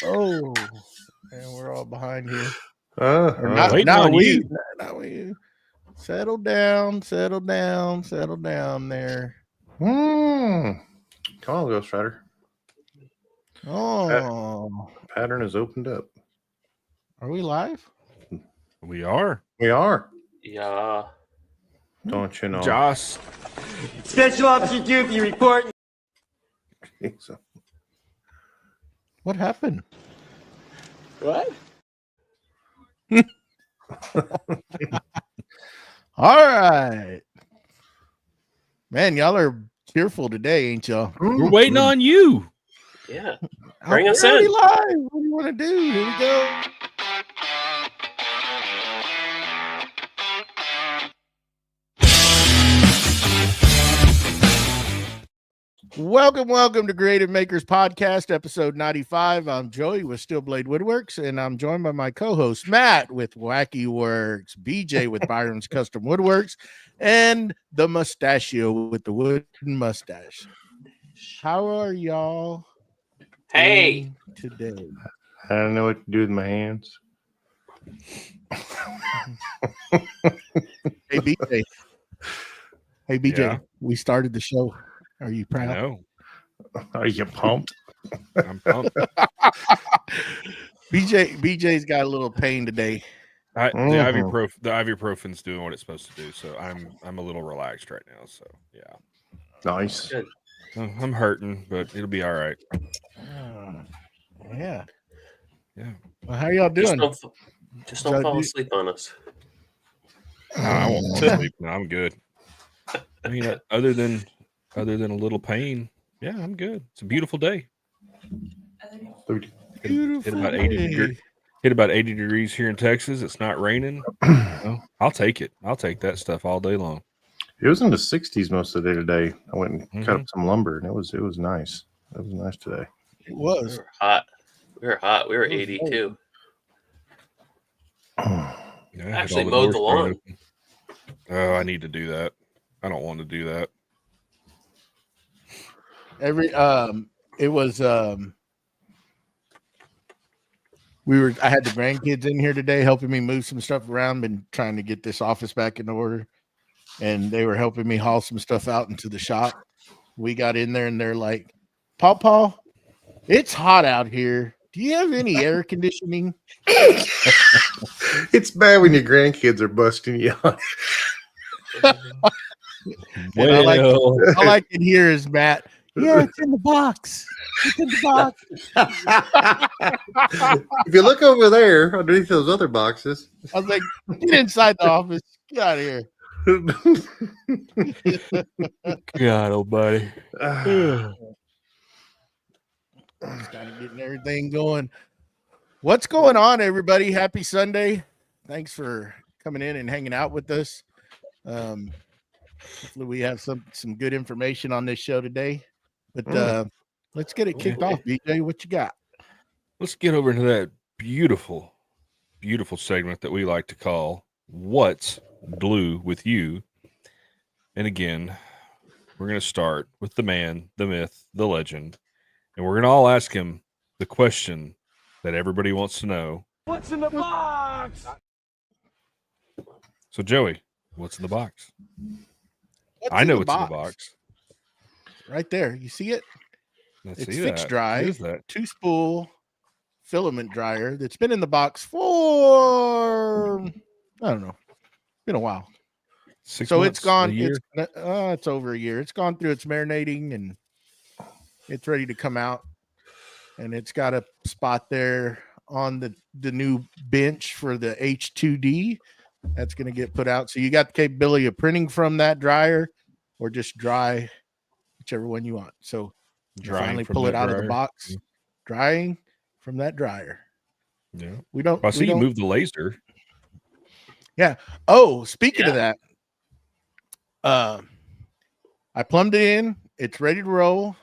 Oh, and we're all behind here. Waiting Not on we. you. Not we. Settle down. Settle down. Settle down there. Come on, Ghost Rider. Oh, Pattern is opened up. are we live? We are. We are. Yeah. Don't you know? Joss. Special Officer Doofy reporting. Jesus. What happened? What? All right. Man, y'all are cheerful today, ain't y'all? We're waiting on you. Yeah. Bring We're us already in. live. What do you want to do? Here we go. Welcome to Creative Makers Podcast, episode 95. I'm Joey with Steel Blade Woodworks, and I'm joined by my co-host Matt with Wackey Worx, BJ with Byroms Custom Woodworks, and the Mustachio with the wooden mustache. How are y'all Hey. doing today? I don't know what to do with my hands. Hey BJ. Hey BJ, Yeah. we started the show. Are you proud? No, Are you pumped? I'm pumped. BJ's got a little pain today. The ibuprofen's doing what it's supposed to do, so I'm a little relaxed right now. So yeah, Nice. Good. I'm hurting, but it'll be all right. Yeah. Yeah. Well, how y'all doing? Just don't fall asleep on us. No, I won't sleep. No, I'm good. I mean, other than a little pain, yeah, I'm good. It's a beautiful day. Hit about 80 degrees here in Texas. It's not raining. Well, I'll take it. I'll take that stuff all day long. It was in the 60s most of the day today. I went and cut up some lumber, and it was nice. It was nice today. It We was. were hot. We were hot. We were It was 82. Yeah, I had Actually all the mowed the doors thrown lawn. open. Oh, I need to do that. I don't want to do that. I had the grandkids in here today helping me move some stuff around, been trying to get this office back in order, and they were helping me haul some stuff out into the shop. We got in there and they're like, Paw, it's hot out here. Do you have any air conditioning? It's bad when your grandkids are busting you out. And all I can hear is Matt. Yeah, it's in the box. It's in the box. If you look over there underneath those other boxes, I was like, get inside the office. Get out of here. God, oh buddy. Just kind of getting everything going. What's going on, everybody? Happy Sunday. Thanks for coming in and hanging out with us. Hopefully we have some good information on this show today. But let's get it kicked off, BJ. What you got? Let's get over into that beautiful, beautiful segment that we like to call What's Blue with You. And again, we're going to start with the man, the myth, the legend. And we're going to all ask him the question that everybody wants to know. What's in the box? So, Joey, what's in the box? What's I know in what's in the box. Right there. You see it? Let's It's see fixed that. dry. What is that? 2-spool filament dryer that's been in the box for, I don't know, been a while. 6 So months, it's gone. a year? It's over a year. It's gone through its marinating and it's ready to come out. And it's got a spot there on the new bench for the H2D that's going to get put out. So you got the capability of printing from that dryer or just dry, whichever one you want. So you finally pull it out of the box, drying from that dryer. Yeah. We don't. I see you move the laser. Yeah. Oh, speaking of that, I plumbed it in. It's ready to roll.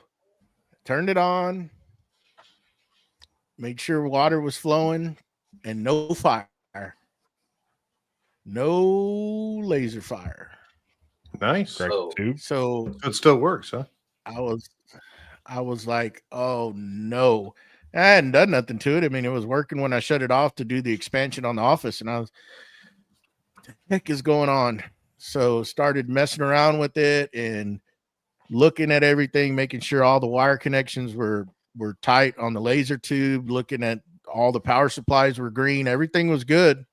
Turned it on. Made sure water was flowing and no fire. No laser fire. nice. Correct tube. So So it still works, huh? I was like, oh no. I hadn't done nothing to it. I mean, it was working when I shut it off to do the expansion on the office, and I was, what the heck is going on? So started messing around with it and looking at everything, making sure all the wire connections were tight on the laser tube, looking at all the power supplies were green. Everything was good.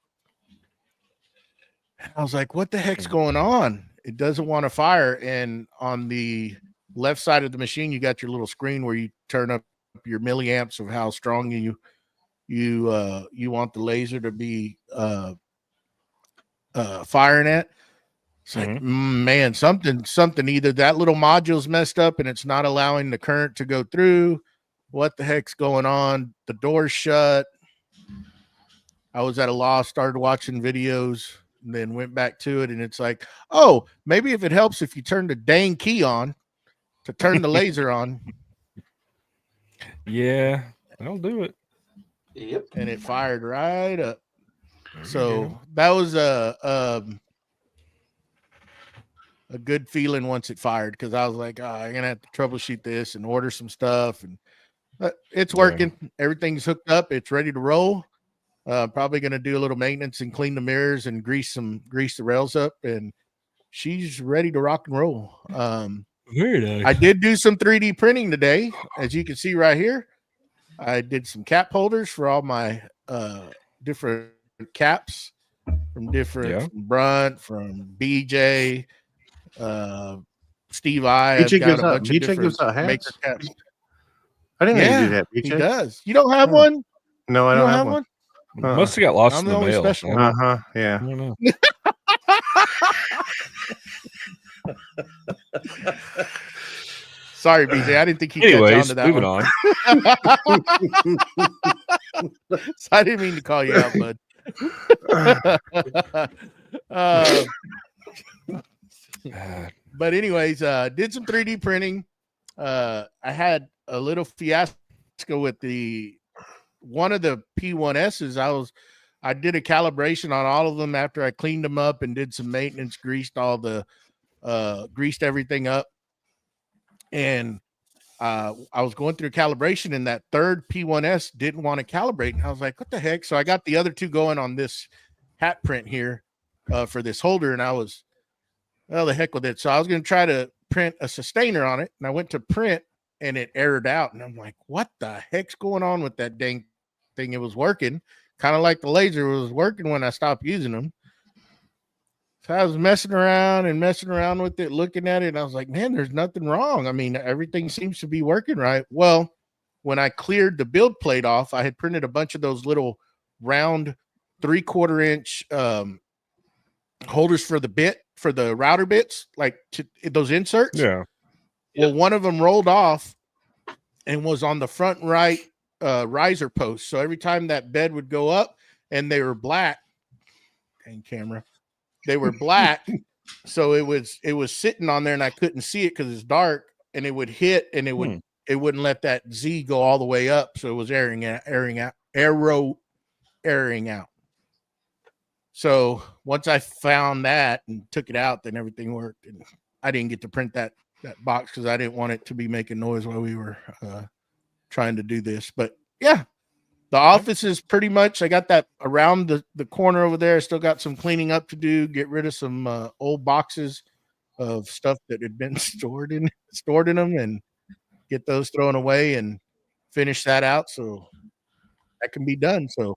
I was like, what the heck's going on? It doesn't want to fire. And on the left side of the machine, you got your little screen where you turn up your milliamps of how strong you want the laser to be firing at. It's like, man, something, either that little module's messed up and it's not allowing the current to go through. What the heck's going on? The door's shut. I was at a loss, started watching videos, and then went back to it. And it's like, oh, maybe if it helps if you turn the dang key on to turn the laser on. Yeah, that'll do it. Yep. And it fired right up. So that was a good feeling once it fired, because I was like, oh, I'm gonna have to troubleshoot this and order some stuff, and it's working. Everything's hooked up. It's ready to roll. Probably gonna do a little maintenance and clean the mirrors and grease the rails up, and she's ready to rock and roll. Very nice. I did do some 3D printing today, as you can see right here. I did some cap holders for all my different caps from different from Brunt, from BJ, Steve I. BJ I've got gives a out- bunch of BJ different gives out hats? maker caps. I didn't know you Yeah, do that, he BJ. does. You don't have Oh. one? No, I You don't have one. Must have got lost I'm in the the only mail. special I one. Yeah. don't know. Sorry, BJ. I didn't think he'd Anyways, catch on to that moving one. on. So I didn't mean to call you out, bud. But anyways, did some 3D printing. I had a little fiasco with one of the P1Ss. I did a calibration on all of them after I cleaned them up and did some maintenance, greased everything up. And I was going through calibration, and that third P1S didn't want to calibrate. And I was like, what the heck? So I got the other two going on this hat print here for this holder. And I was, well, the heck with it. So I was going to try to print a sustainer on it. And I went to print, and it errored out. And I'm like, what the heck's going on with that dang thing? It was working, kind of like the laser was working when I stopped using them. So I was messing around with it, looking at it, and I was like, man, there's nothing wrong. I mean, everything seems to be working right. Well, when I cleared the build plate off, I had printed a bunch of those little round 3/4 inch holders for the router bits, like those inserts. Yeah. Well, one of them rolled off and was on the front right riser post. So every time that bed would go up, and they were black, dang camera, they were black. So it was sitting on there, and I couldn't see it because it's dark, and it would hit, and it wouldn't let that Z go all the way up. So it was airing out. So once I found that and took it out, then everything worked. And I didn't get to print that box because I didn't want it to be making noise while we were trying to do this. But yeah, the office is pretty much, I got that around the corner over there. I still got some cleaning up to do, get rid of some old boxes of stuff that had been stored in them, and get those thrown away and finish that out so that can be done. So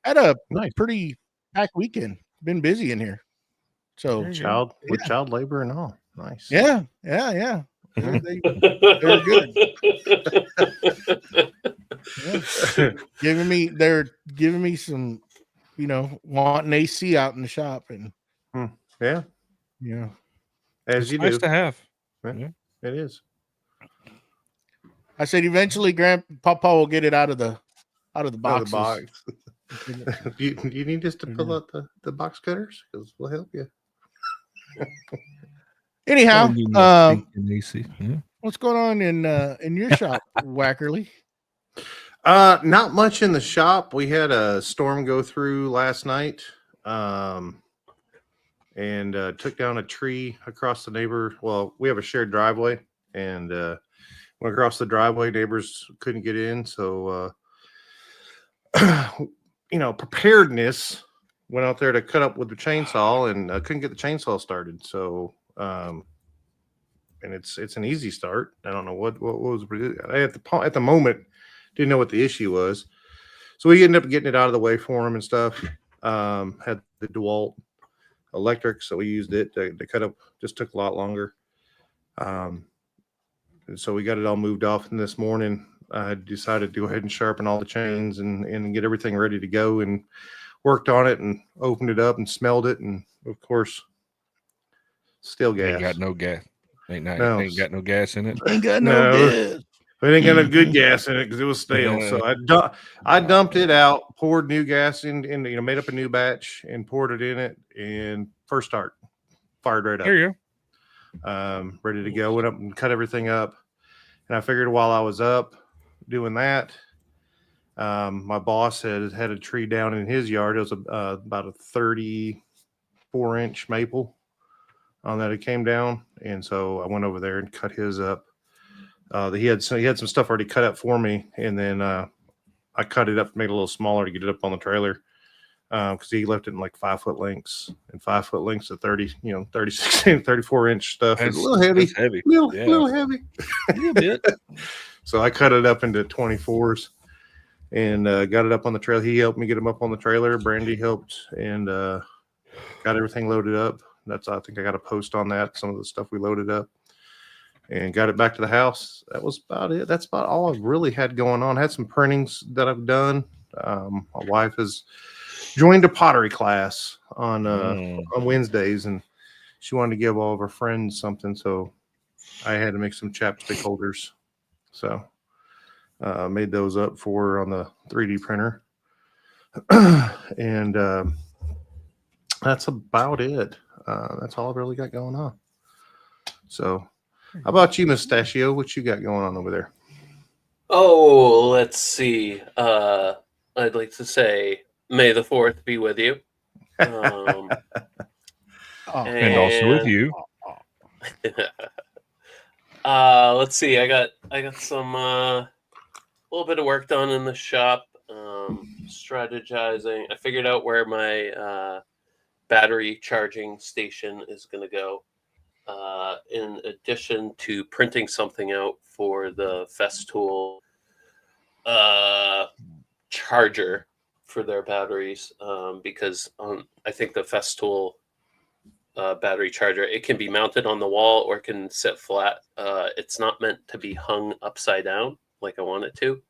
I had a pretty packed weekend. Been busy in here. So child labor and all. Nice. Yeah. They're good. Yeah. They're giving me some, wanting AC out in the shop, and yeah, as you Nice do. to have. Yeah, it is. I said eventually Grandpapa will get it out of the boxes. box. Do you need us to pull out the box cutters? Because we'll help you. Anyhow, AC. Yeah. what's going on in your shop, Wackerle? Not much in the shop. We had a storm go through last night, and took down a tree across the neighbor. Well, we have a shared driveway, and Went across the driveway. Neighbors couldn't get in, so preparedness. Went out there to cut up with the chainsaw and couldn't get the chainsaw started. So, and it's an easy start. I don't know what was I at the moment didn't know what the issue was. So we ended up getting it out of the way for him and stuff. Had the DeWalt electric, so we used it to cut up. Just took a lot longer. And so we got it all moved off. And this morning, I decided to go ahead and sharpen all the chains and get everything ready to go. And worked on it and opened it up and smelled it. And of course, still gas. Ain't got no gas. Ain't got no gas in it. Ain't got no gas. It ain't got no good gas in it because it was stale. So I dumped it out, poured new gas in, made up a new batch and poured it in it. And first start, fired right up. There you Ready to go. Went up and cut everything up. And I figured while I was up doing that, my boss had a tree down in his yard. It was about a 34-inch maple on that it came down. And so I went over there and cut his up. He had some stuff already cut up for me. And then I cut it up, made it a little smaller to get it up on the trailer. Because he left it in like 5-foot lengths and 5-foot lengths of 36, 34-inch stuff. It's a little heavy. Heavy. Little heavy. A little bit. So I cut it up into 24s and got it up on the trailer. He helped me get him up on the trailer. Brandy helped and got everything loaded up. I think I got a post on that. Some of the stuff we loaded up and got it back to the house. That was about it. That's about all I've really had going on. I had some printings that I've done. My wife has joined a pottery class on Wednesdays, and she wanted to give all of her friends something, so I had to make some chapstick holders. So made those up for her on the 3D printer. And that's about it. That's all I've really got going on. So how about you, Mustachio? What you got going on over there? Oh, let's see. I'd like to say May the 4th be with you. And also with you. Let's see. I got some little bit of work done in the shop. Strategizing. I figured out where my battery charging station is going to go. In addition to printing something out for the Festool charger for their batteries, because I think the Festool battery charger, it can be mounted on the wall or it can sit flat. It's not meant to be hung upside down like I want it to.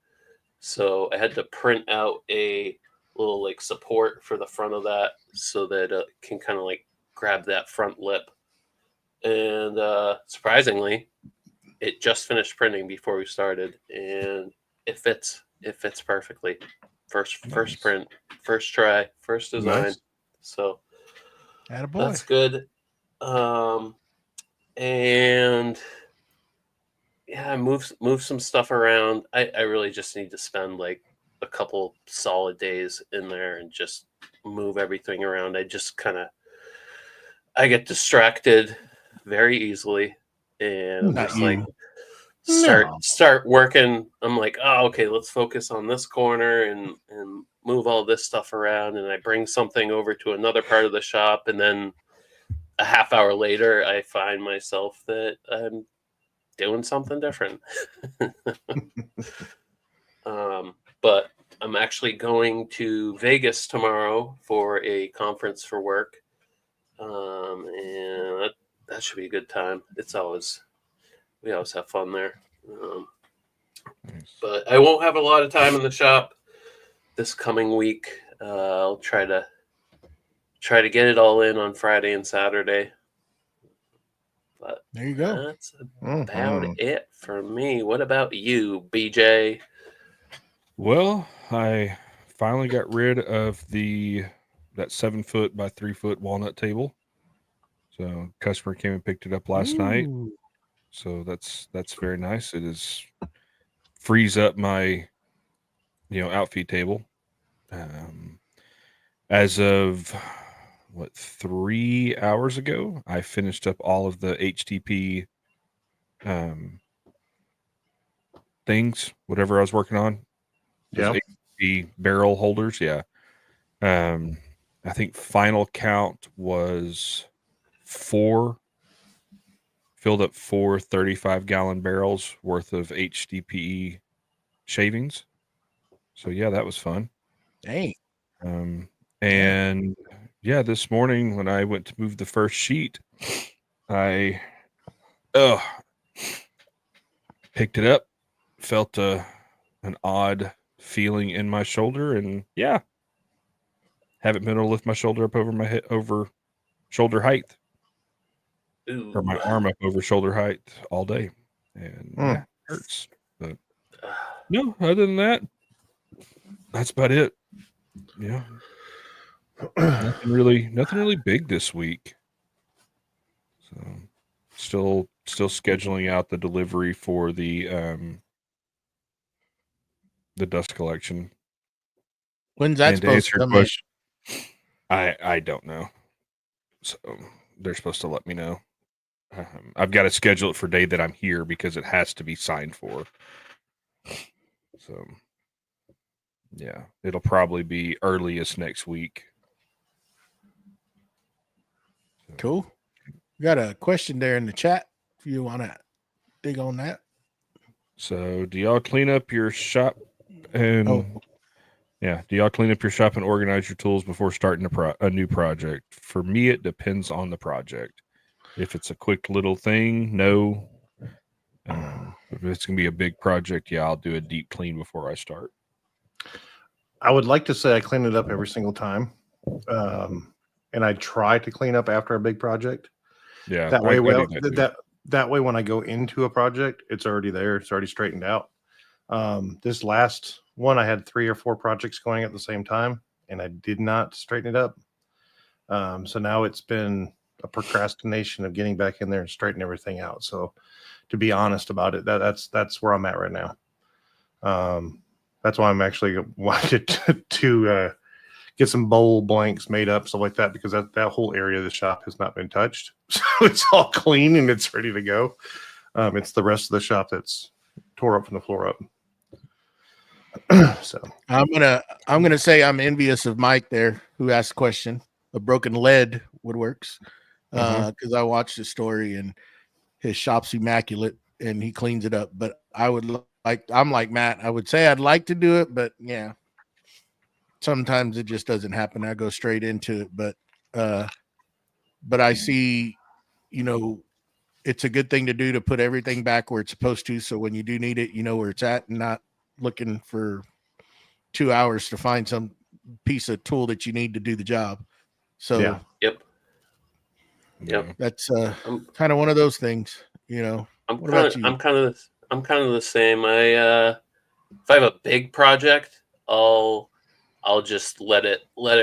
So I had to print out a little like support for the front of that so that it can kind of like grab that front lip. And surprisingly, it just finished printing before we started, and it fits perfectly. First print, first try, first design. Nice. So Attaboy. that's good. And yeah, I moved some stuff around. I really just need to spend like a couple solid days in there and just move everything around. I get distracted very easily, and I'm Not just you. like No. start working. I'm like, oh, okay, let's focus on this corner and move all this stuff around. And I bring something over to another part of the shop, and then a half hour later, I find myself that I'm doing something different. But I'm actually going to Vegas tomorrow for a conference for work, and that should be a good time. We always have fun there. But I won't have a lot of time in the shop this coming week. I'll try to get it all in on Friday and Saturday. But There you go. that's about it for me. What about you, BJ? Well, I finally got rid of that 7-foot by 3-foot walnut table. So customer came and picked it up last night. So that's very nice. It frees up my outfeed table. As of 3 hours ago, I finished up all of the HTP things, whatever I was working on. Those HP barrel holders, yeah. I think final count was 4. Filled up 4 35-gallon barrels worth of HDPE shavings. So yeah, that was fun. Dang. And yeah, this morning when I went to move the first sheet, I picked it up, felt an odd feeling in my shoulder, and yeah, haven't been able to lift my shoulder up over my head, over shoulder height, or my arm up over shoulder height all day, and yeah, it hurts. But no, other than that, that's about it. Yeah, nothing really big this week. So still scheduling out the delivery for the dust collection. When's that supposed to come in? I don't know. So they're supposed to let me know. I've got to schedule it for day that I'm here because it has to be signed for. So yeah, it'll probably be earliest next week. Cool. We got a question there in the chat if you want to dig on that. So do y'all clean up your shop and do y'all clean up your shop and organize your tools before starting a new project? For me, it depends on the project. If it's a quick little thing, no. If it's going to be a big project, yeah, I'll do a deep clean before I start. I would like to say I clean it up every single time. And I try to clean up after a big project. Yeah. That way, that way, when I go into a project, it's already there. It's already straightened out. This last one, I had 3 or 4 projects going at the same time, and I did not straighten it up. So now it's been a procrastination of getting back in there and straighten everything out. So to be honest about it, that's where I'm at right now. That's why I'm actually wanted to get some bowl blanks made up, stuff like that, because that whole area of the shop has not been touched. So it's all clean and it's ready to go. It's the rest of the shop that's tore up from the floor up. So I'm gonna say I'm envious of Mike there, who asked the question of Broken Lead Woodworks, because I watched the story and his shop's immaculate and he cleans it up. But I'm like Matt. I would say I'd like to do it, but yeah, sometimes it just doesn't happen. I go straight into it, but I see, it's a good thing to do to put everything back where it's supposed to. So when you do need it, you know where it's at and not looking for 2 hours to find some piece of tool that you need to do the job. So Yep. That's kind of one of those things, I'm kind of the same. If I have a big project, I'll just let it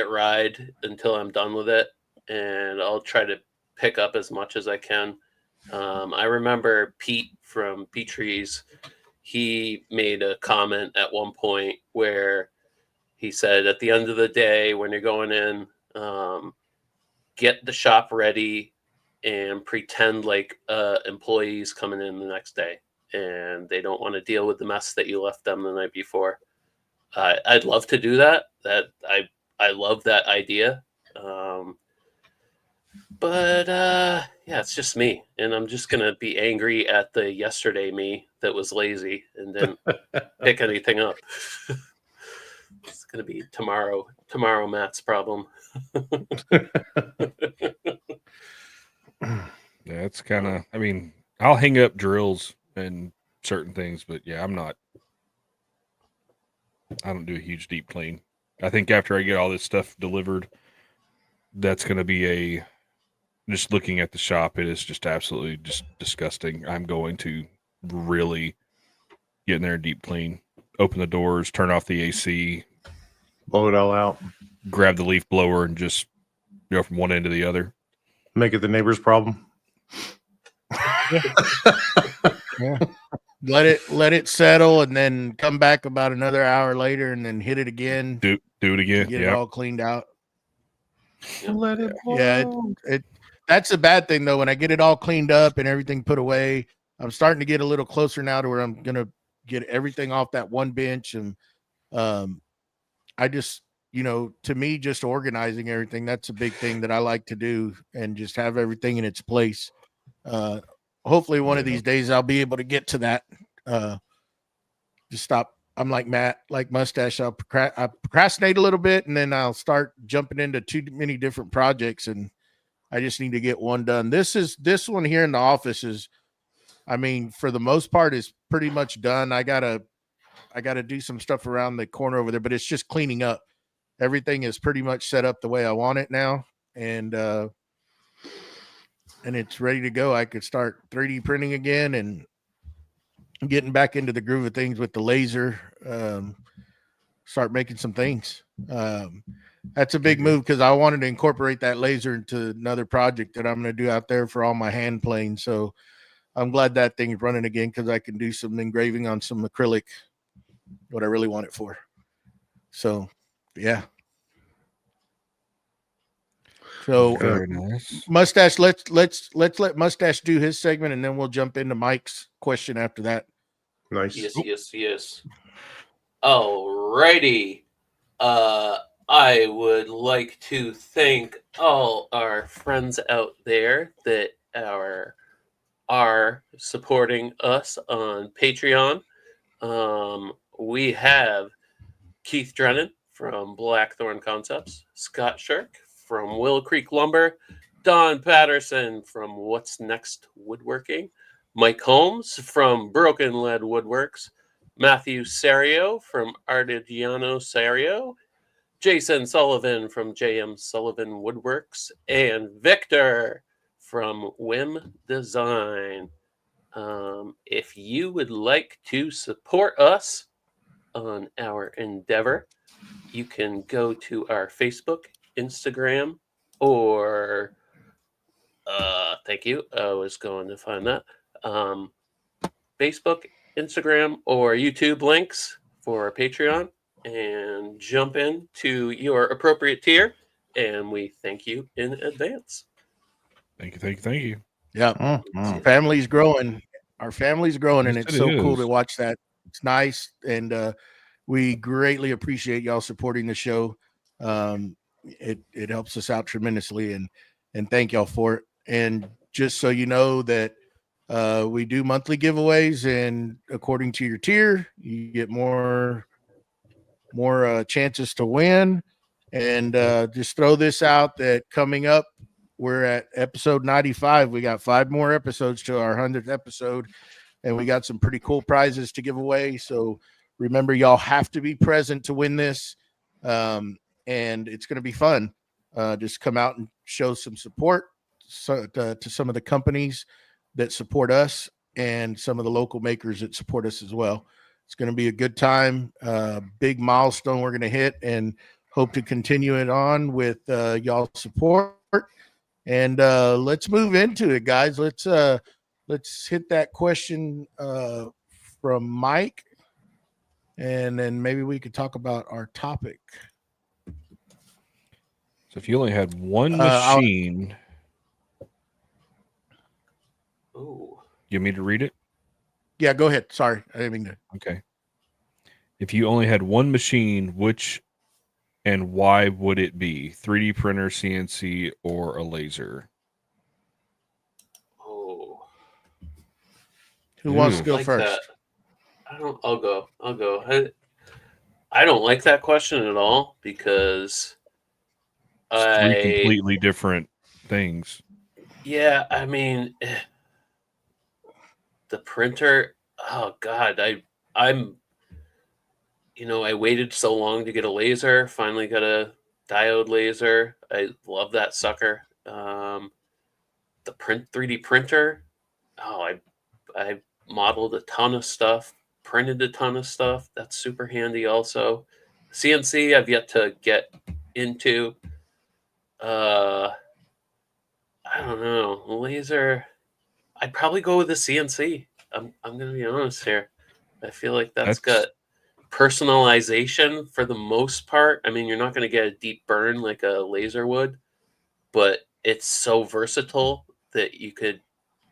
ride until I'm done with it, and I'll try to pick up as much as I can. I remember Pete from Petries, he made a comment at one point where he said, at the end of the day, when you're going in, get the shop ready and pretend like employees coming in the next day and they don't want to deal with the mess that you left them the night before. I'd love to do that. I love that idea. But it's just me, and I'm just gonna be angry at the yesterday me that was lazy and didn't pick anything up. It's gonna be tomorrow Matt's problem. Yeah, it's kind of, I'll hang up drills and certain things, but yeah, I don't do a huge deep clean. I think after I get all this stuff delivered, that's going to be just looking at the shop, it is just absolutely just disgusting. I'm going to really get in there and deep clean, open the doors, turn off the AC, blow it all out, grab the leaf blower and just go from one end to the other. Make it the neighbor's problem. Yeah. Let it settle and then come back about another hour later and then hit it again. Do it again. Get it all cleaned out. Let it blow. Yeah, that's a bad thing though. When I get it all cleaned up and everything put away, I'm starting to get a little closer now to where I'm gonna get everything off that one bench. And I just, to me, just organizing everything, that's a big thing that I like to do, and just have everything in its place. Hopefully one of these days I'll be able to get to that. Just stop. I'm like Matt, like Mustache. I procrastinate a little bit, and then I'll start jumping into too many different projects, and I just need to get one done. This one here in the office is, I mean, for the most part, is pretty much done. I gotta do some stuff around the corner over there, but it's just cleaning up. Everything is pretty much set up the way I want it now, and it's ready to go. I could start 3D printing again and getting back into the groove of things with the laser. Start making some things. That's a big move, because I wanted to incorporate that laser into another project that I'm going to do out there for all my hand planes. So I'm glad that thing's running again, because I can do some engraving on some acrylic, what I really want it for. So yeah. So Very nice. Mustache, let's let Mustache do his segment, and then we'll jump into Mike's question after that. Nice. Yes. Alrighty. I would like to thank all our friends out there that are supporting us on Patreon. We have Keith Drennan from Blackthorn Concepts, Scott Shirk from Will Creek Lumber, Don Patterson from What's Next Woodworking, Mike Holmes from Broken Lead Woodworks, Matthew Serio from Artigiano Serio, Jason Sullivan from JM Sullivan Woodworks, and Victor from Whim Design. If you would like to support us on our endeavor, you can go to our Facebook, Instagram, or thank you. I was going to find that. Facebook, Instagram, or YouTube links for our Patreon, and jump in to your appropriate tier. And we thank you in advance. Thank you. Yeah. Family's growing. Our family's growing, and Yes, it's it so cool is. to watch that. It's nice, and we greatly appreciate y'all supporting the show. It helps us out tremendously, and thank y'all for it. And just so you know that we do monthly giveaways, and according to your tier, you get more chances to win. And just throw this out that coming up, we're at episode 95. We got 5 more episodes to our 100th episode, and we got some pretty cool prizes to give away. So remember, y'all have to be present to win this, and it's going to be fun. Just come out and show some support to some of the companies that support us, and some of the local makers that support us as well. It's going to be a good time, big milestone we're going to hit, and hope to continue it on with y'all support. And let's move into it, guys. Let's hit that question from Mike, and then maybe we could talk about our topic. So if you only had one machine, Ooh. you want me to read it? Yeah, go ahead. Sorry, I didn't mean to. Okay. If you only had one machine, which and why would it be? 3D printer, CNC, or a laser? Oh. Who wants to Ooh. go Like first? that. I'll go. I don't like that question at all, because It's 3 completely different things. Yeah, I mean, the printer. Oh God, I'm. I waited so long to get a laser. Finally got a diode laser. I love that sucker. The 3D printer. Oh, I modeled a ton of stuff, printed a ton of stuff. That's super handy. Also, CNC I've yet to get into. I don't know. Laser. I'd probably go with the CNC. I'm gonna be honest here. I feel like that's got personalization for the most part. I mean, you're not going to get a deep burn like a laser would, but it's so versatile that you could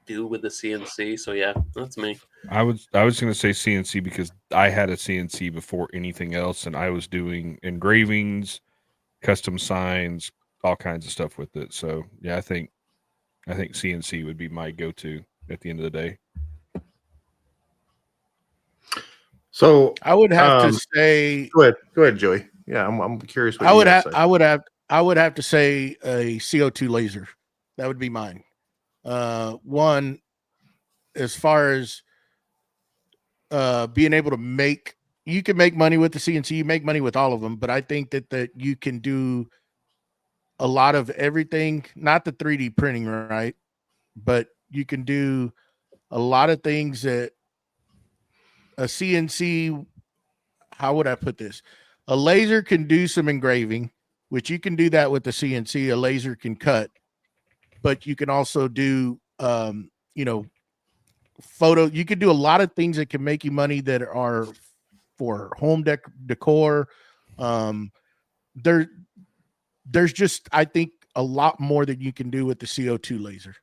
do with the CNC. So yeah, that's me. I was going to say CNC because I had a CNC before anything else, and I was doing engravings, custom signs, all kinds of stuff with it. So yeah, I think CNC would be my go-to at the end of the day. So I would have to say, go ahead, Joey. Yeah, I'm curious. What I you would have have, to say. I would have to say a CO2 laser. That would be mine. One, as far as being able to make, you can make money with the CNC, you make money with all of them, but I think that you can do a lot of everything, not the 3D printing, right? But you can do a lot of things that a CNC, how would I put this? A laser can do some engraving, which you can do that with the CNC. A laser can cut, but you can also do, you know, photo. You can do a lot of things that can make you money that are for home decor. There's just, I think, a lot more that you can do with the CO2 laser.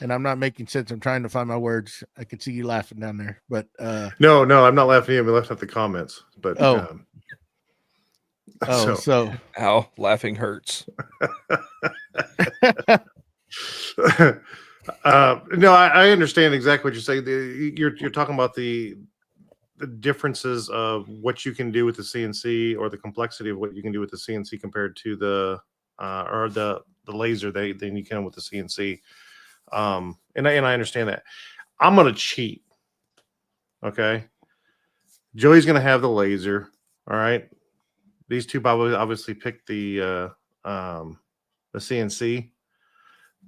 And I'm not making sense. I'm trying to find my words. I can see you laughing down there, but No, I'm not laughing at you. We left out the comments, but so Ow, laughing hurts. No, I understand exactly what you're saying. You're talking about the differences of what you can do with the CNC, or the complexity of what you can do with the CNC compared to the laser that you can with the CNC. And I understand that. I'm gonna cheat. Okay, Joey's gonna have the laser. All right, these two obviously picked the CNC.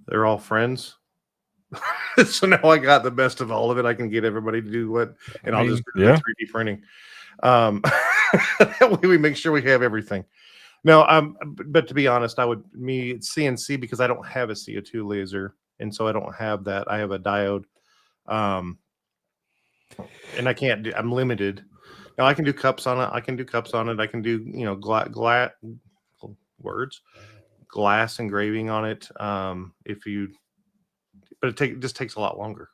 They're all friends. So now I got the best of all of it. I can get everybody to do what, and I'll just do the 3D printing. That way we make sure we have everything. No, but to be honest, it's CNC because I don't have a CO2 laser, and so I don't have that. I have a diode, and I can't do. I'm limited. Now I can do cups on it. I can do glass engraving on it. But it just takes a lot longer.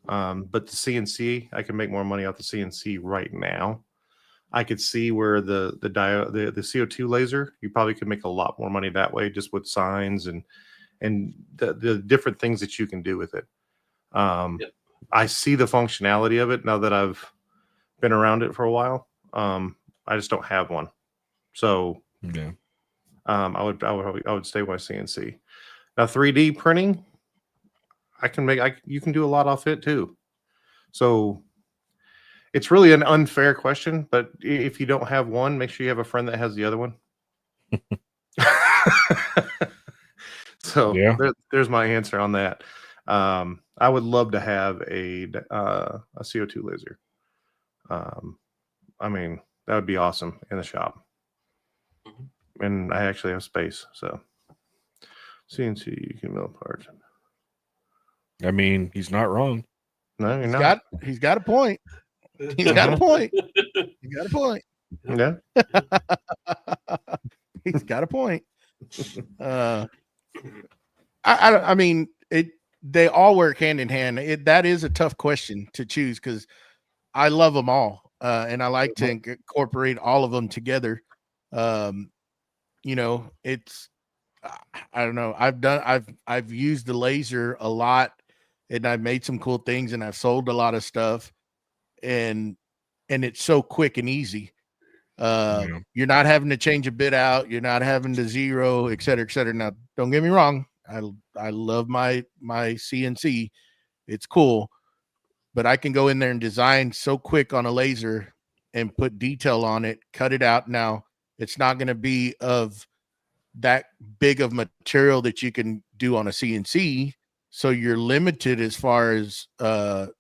But the CNC, I can make more money off the CNC right now. I could see where the CO2 laser, you probably could make a lot more money that way, just with signs and the different things that you can do with it. I see the functionality of it now that I've been around it for a while. I just don't have one, so yeah. I would stay with CNC. Now 3D printing, you can do a lot off it too. So it's really an unfair question, but if you don't have one, make sure you have a friend that has the other one. So yeah, there's my answer on that. I would love to have a CO2 laser. I mean, that would be awesome in the shop. And I actually have space, so CNC, you can mill parts. I mean, he's not wrong. No, you're not. He's got a point. He's got a point. He's got a point. Yeah. He's got a point. I mean, they all work hand in hand. That is a tough question to choose because I love them all, and I like to incorporate all of them together. You know, it's, I don't know. I've used the laser a lot, and I've made some cool things, and I've sold a lot of stuff, and it's so quick and easy. You're not having to change a bit out. You're not having to zero, et cetera, et cetera. Now, don't get me wrong. I love my CNC. It's cool, but I can go in there and design so quick on a laser and put detail on it, cut it out. Now, it's not going to be of that big of material that you can do on a CNC. So you're limited as far as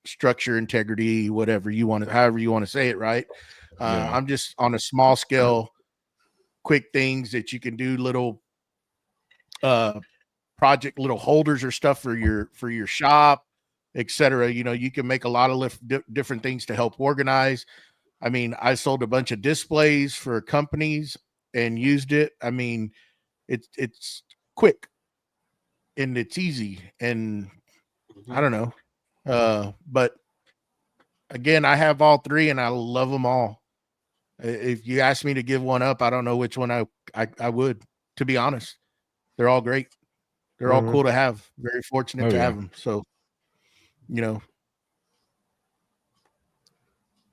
structure, integrity, whatever you want to, however you want to say it, right? I'm just on a small scale, quick things that you can do, little project, little holders or stuff for your shop, etc. You know, you can make a lot of different things to help organize. I mean, I sold a bunch of displays for companies and used it. I mean, it's quick and it's easy, and I don't know. But again, I have all three and I love them all. If you ask me to give one up, I don't know which one I would, to be honest. They're all great. They're all cool to have. Very fortunate to have them. So, you know.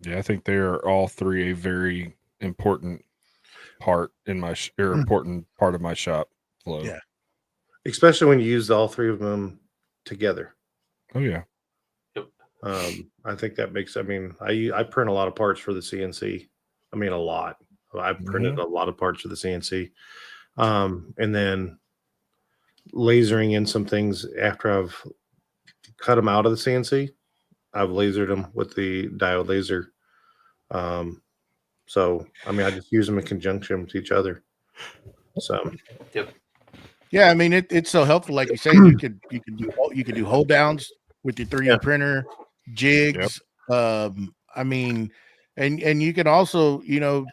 Yeah, I think they are all three a very important part in my important part of my shop flow. Yeah. Especially when you use all three of them together. Oh yeah. I think that makes. I mean, I print a lot of parts for the CNC. I mean, a lot. I've printed a lot of parts for the CNC, and then lasering in some things after I've cut them out of the CNC. I've lasered them with the diode laser. So I mean, I just use them in conjunction with each other. So, yeah, I mean, it's so helpful. Like you say, you could do hold downs with your 3D printer, jigs. I mean, and you can also, you know,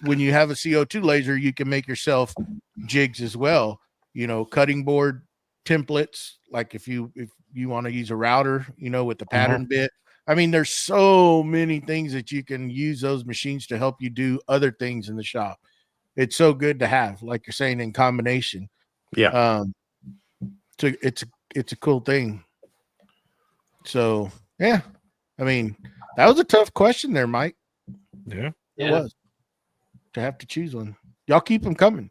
when you have a CO2 laser, you can make yourself jigs as well. You know, cutting board templates. Like if you want to use a router, you know, with the pattern bit. I mean, there's so many things that you can use those machines to help you do other things in the shop. It's so good to have, like you're saying, in combination. yeah. So it's a cool thing. So yeah, I mean, that was a tough question there, Mike. Yeah, it was to have to choose one. Y'all keep them coming,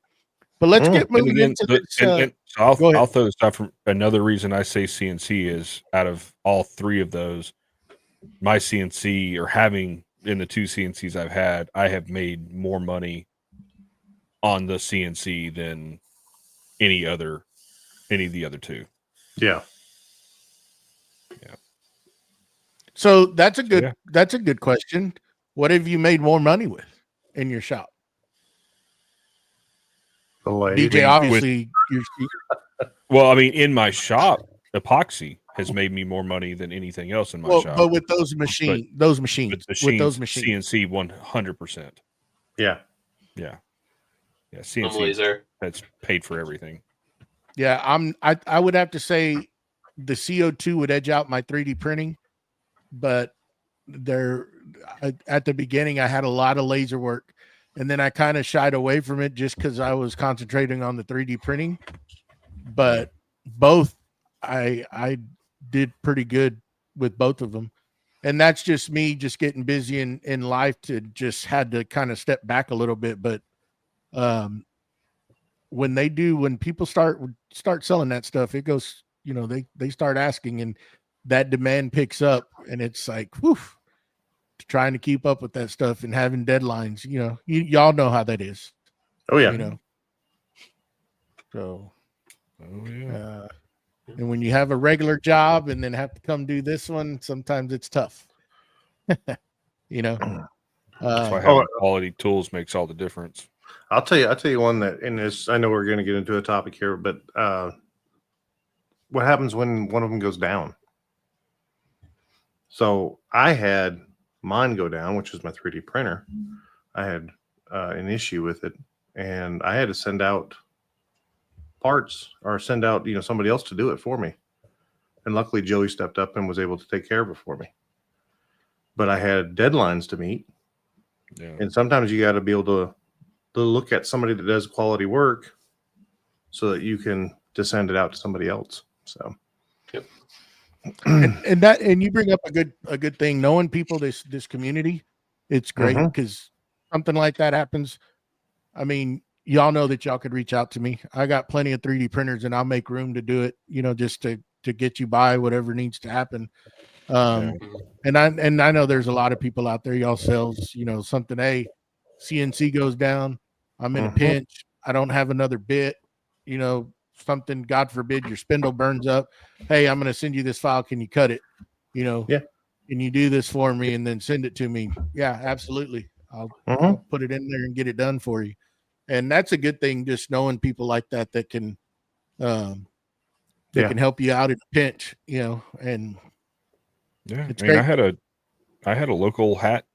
but let's get moving into this. So I'll throw this out. From another reason I say CNC is out of all three of those, my CNC or having in the two CNCs I've had, I have made more money on the CNC than any of the other two. Yeah. So that's a good question. What have you made more money with in your shop? The lathe. DJ, obviously. Well, I mean, in my shop, epoxy has made me more money than anything else in my shop. But with those machines, with those machines, CNC 100%. Yeah. CNC laser. That's paid for everything. Yeah, I would have to say the CO2 would edge out my 3D printing, but at the beginning I had a lot of laser work, and then I kind of shied away from it just because I was concentrating on the 3D printing. But both I did pretty good with both of them, and that's just me just getting busy in life to just had to kind of step back a little bit. But when people start selling that stuff, it goes, you know, they start asking, and that demand picks up, and it's like, whew, trying to keep up with that stuff and having deadlines, you know, y'all know how that is. Oh yeah. You know, so, and when you have a regular job and then have to come do this one, sometimes it's tough. You know, that's why having quality tools makes all the difference. I'll tell you one that in this. I know we're going to get into a topic here, but what happens when one of them goes down? So I had mine go down, which is my 3D printer. I had an issue with it, and I had to send out parts or send out, you know, somebody else to do it for me. And luckily Joey stepped up and was able to take care of it for me. But I had deadlines to meet. Yeah. And sometimes you got to be able to look at somebody that does quality work so that you can just send it out to somebody else. So and you bring up a good thing, knowing people this community. It's great because something like that happens. I mean, y'all know that y'all could reach out to me. I got plenty of 3D printers, and I'll make room to do it, you know, just to get you by whatever needs to happen. And I know there's a lot of people out there, y'all sells, you know, something, hey, CNC goes down, I'm in a pinch, I don't have another bit, you know, something, God forbid, your spindle burns up. Hey, I'm going to send you this file. Can you cut it? You know, can you do this for me and then send it to me? Yeah, absolutely. I'll put it in there and get it done for you. And that's a good thing, just knowing people like that can can help you out in a pinch, you know. And it's great. I had a local hat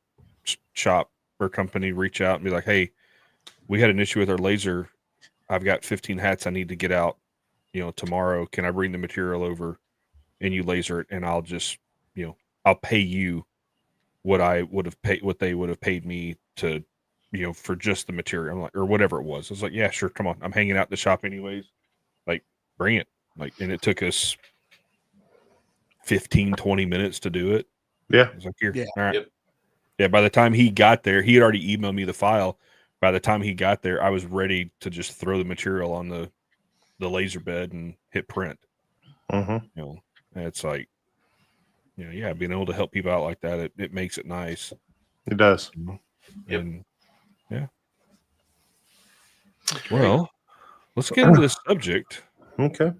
shop or company reach out and be like, hey, we had an issue with our laser. I've got 15 hats I need to get out, you know, tomorrow. Can I bring the material over and you laser it, and I'll just, I'll pay you what I would have paid, what they would have paid me to, for just the material. I'm like, or whatever it was. I was like, yeah, sure. Come on. I'm hanging out in the shop anyways. Like, bring it. Like, and it took us 15, 20 minutes to do it. Yeah. I was like, here. Yeah. All right. Yep. Yeah. By the time he got there, he had already emailed me the file. By the time he got there, I was ready to just throw the material on the laser bed and hit print. Mm-hmm. And it's like, yeah, being able to help people out like that, it makes it nice. It does. Yep. And yeah. Well, let's get into this subject. Okay.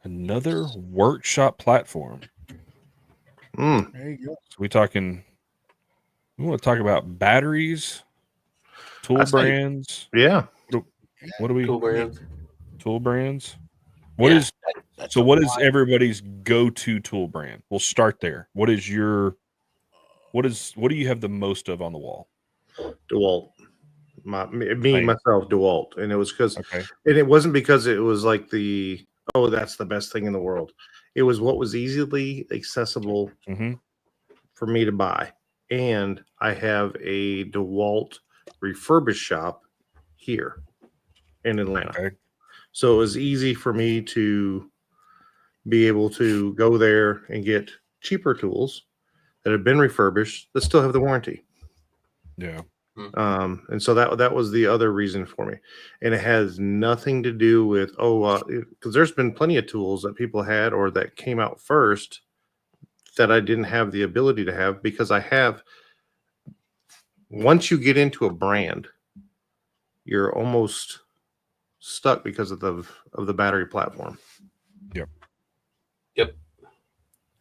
Another workshop platform. Mm. There you go. So we want to talk about batteries, tool I say- brands. Yeah. What do we Cool brand. tool brands? What Yeah. is what is everybody's go-to tool brand? We'll start there. What do you have the most of on the wall? DeWalt. Same. Myself, DeWalt. And it was because, Okay. and it wasn't because it was like that's the best thing in the world. It was what was easily accessible Mm-hmm. for me to buy. And I have a DeWalt refurbished shop here in Atlanta. Okay. So it was easy for me to be able to go there and get cheaper tools that have been refurbished that still have the warranty. Yeah. And so that was the other reason for me. And it has nothing to do with, because there's been plenty of tools that people had or that came out first that I didn't have the ability to have because once you get into a brand, you're almost stuck because of the battery platform. Yep.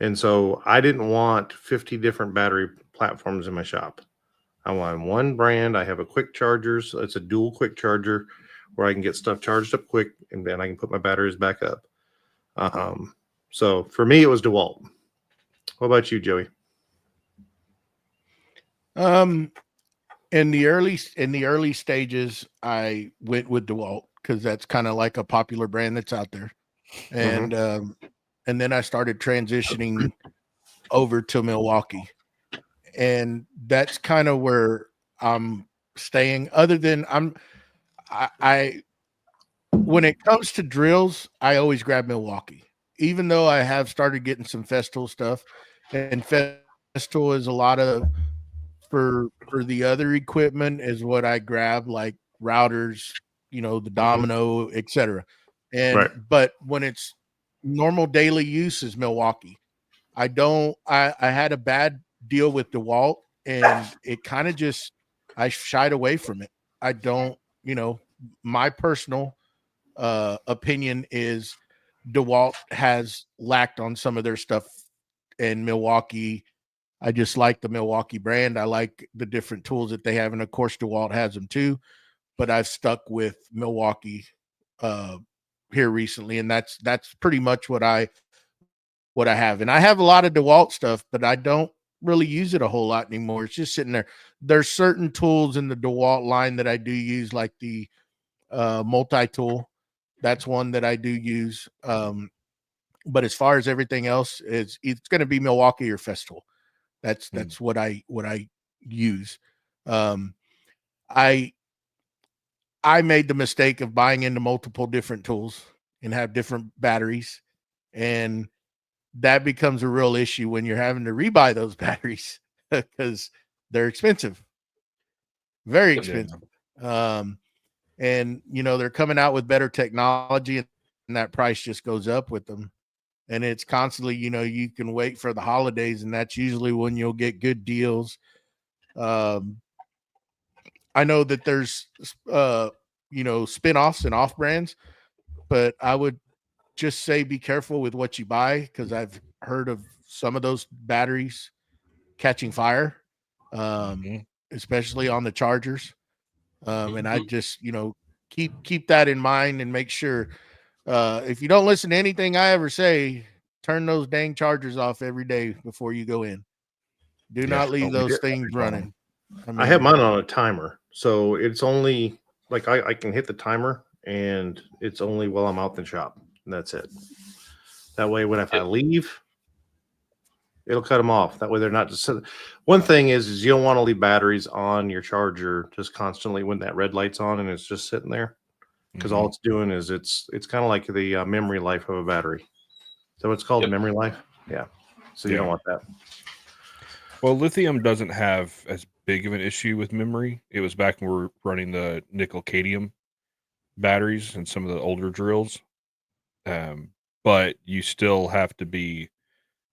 And so I didn't want 50 different battery platforms in my shop. I want one brand. I have a quick chargers. It's a dual quick charger where I can get stuff charged up quick and then I can put my batteries back up. So for me, it was DeWalt. What about you, Joey? In the early stages, I went with DeWalt because that's kind of like a popular brand that's out there. And then I started transitioning over to Milwaukee. And that's kind of where I'm staying. Other than I when it comes to drills, I always grab Milwaukee, even though I have started getting some Festool stuff. And Festool is a lot of for the other equipment is what I grab, like routers, the Domino, etc. But when it's normal daily use is Milwaukee. I had a bad deal with DeWalt and it kind of just, I shied away from it. I don't, my personal opinion is DeWalt has lacked on some of their stuff, and Milwaukee, I just like the Milwaukee brand. I like the different tools that they have. And of course, DeWalt has them too, but I've stuck with Milwaukee here recently. And that's pretty much what I have. And I have a lot of DeWalt stuff, but I don't really use it a whole lot anymore. It's just sitting there. There's certain tools in the DeWalt line that I do use, like the multi-tool. That's one that I do use. But as far as everything else, it's going to be Milwaukee or Festool. That's what I use. I made the mistake of buying into multiple different tools and have different batteries, and that becomes a real issue when you're having to rebuy those batteries because they're expensive, very expensive. And they're coming out with better technology, and that price just goes up with them. And it's constantly, you can wait for the holidays, and that's usually when you'll get good deals. I know that there's, spin-offs and off brands, but I would just say be careful with what you buy, because I've heard of some of those batteries catching fire, especially on the chargers. And I just, keep that in mind and make sure, if you don't listen to anything I ever say, turn those dang chargers off every day before you go in. Do not leave those things running. I have mine on a timer, so it's only like I can hit the timer, and it's only while I'm out in the shop, and that's it. That way, if I leave, it'll cut them off. That way, they're not just. One thing is you don't want to leave batteries on your charger just constantly when that red light's on and it's just sitting there, because all it's doing is it's kind of like the memory life of a battery. So it's called memory life. Yeah. So you don't want that. Well, lithium doesn't have as big of an issue with memory. It was back when we were running the nickel cadmium batteries and some of the older drills. But you still have to be.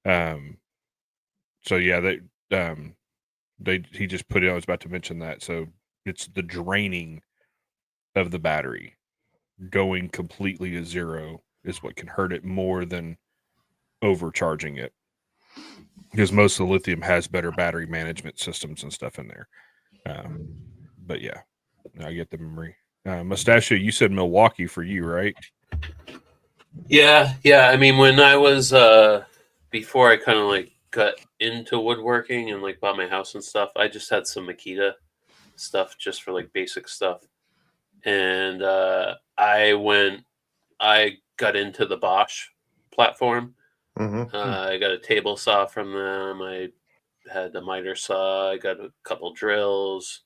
So yeah, he just put it. I was about to mention that. So it's the draining of the battery going completely to zero is what can hurt it more than overcharging it. Because most of the lithium has better battery management systems and stuff in there. But yeah, I get the memory. Mustache, you said Milwaukee for you, right? Yeah. I mean, when I was before I kind of like got into woodworking and like bought my house and stuff, I just had some Makita stuff just for like basic stuff. And I got into the Bosch platform. I got a table saw from them. I had the miter saw. I got a couple drills.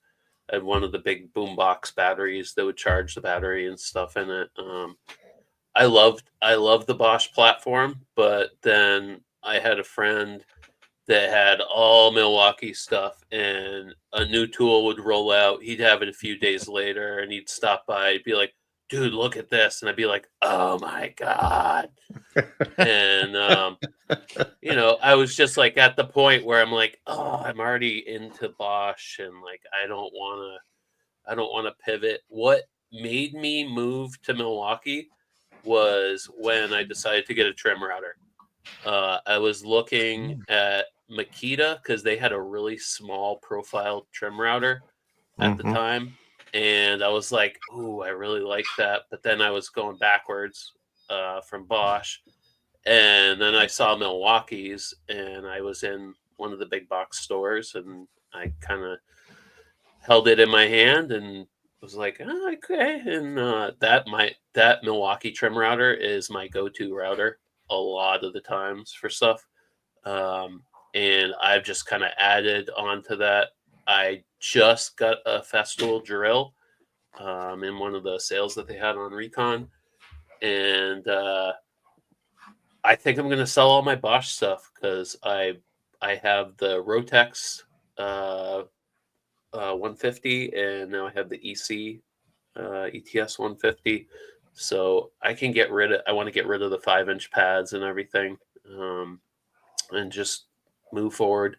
I had one of the big boombox batteries that would charge the battery and stuff in it. I loved the Bosch platform, but then I had a friend that had all Milwaukee stuff, and a new tool would roll out. He'd have it a few days later, and he'd stop by. He'd be like, "Dude, look at this," and I'd be like, "Oh my god!" And I was just like at the point where I'm like, "Oh, I'm already into Bosch, and like I don't want to pivot." What made me move to Milwaukee was when I decided to get a trim router. I was looking at Makita because they had a really small profile trim router at the time. And I was like, ooh, I really like that. But then I was going backwards from Bosch. And then I saw Milwaukee's, and I was in one of the big box stores, and I kind of held it in my hand and was like, oh, okay. And that Milwaukee trim router is my go-to router a lot of the times for stuff. And I've just kind of added on to that. I just got a Festool drill in one of the sales that they had on Recon. And I think I'm going to sell all my Bosch stuff because I have the Rotex 150, and now I have the EC ETS 150. So I can I want to get rid of the 5-inch pads and everything, and just move forward.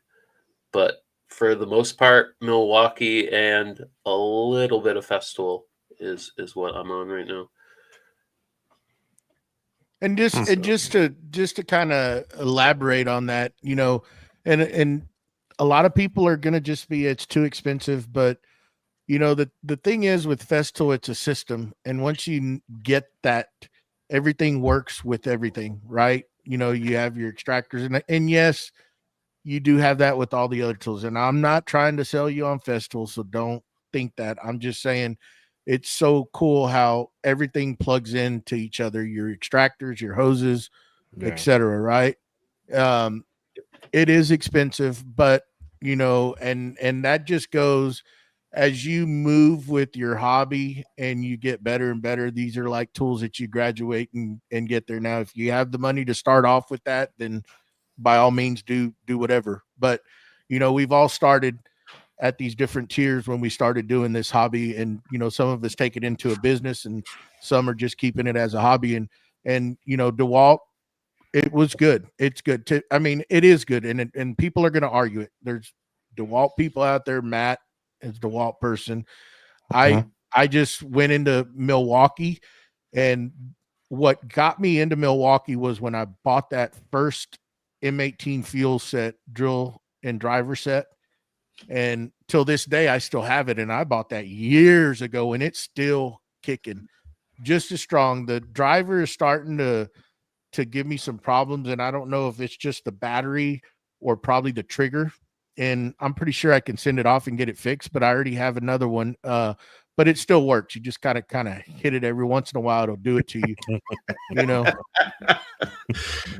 But for the most part, Milwaukee and a little bit of Festool is what I'm on right now. And just to kind of elaborate on that, and a lot of people are going to just be, it's too expensive, but the thing is with Festool, it's a system. And once you get that, everything works with everything, right? You have your extractors and yes, you do have that with all the other tools. And I'm not trying to sell you on Festool, so don't think that. I'm just saying it's so cool how everything plugs into each other, your extractors, your hoses, etc. Right? It is expensive, but and that just goes as you move with your hobby and you get better and better. These are like tools that you graduate and get there. Now, if you have the money to start off with that, then by all means do whatever. But we've all started at these different tiers when we started doing this hobby, and some of us take it into a business and some are just keeping it as a hobby. And DeWalt, it was good. It's good to, it is good. And people are going to argue it. There's DeWalt people out there. Matt is DeWalt person. I just went into Milwaukee, and what got me into Milwaukee was when I bought that first M18 fuel set, drill and driver set. And till this day, I still have it. And I bought that years ago, and it's still kicking just as strong. The driver is starting to give me some problems, and I don't know if it's just the battery or probably the trigger. And I'm pretty sure I can send it off and get it fixed, but I already have another one. but it still works. You just kind of hit it every once in a while. It'll do it to you, you know.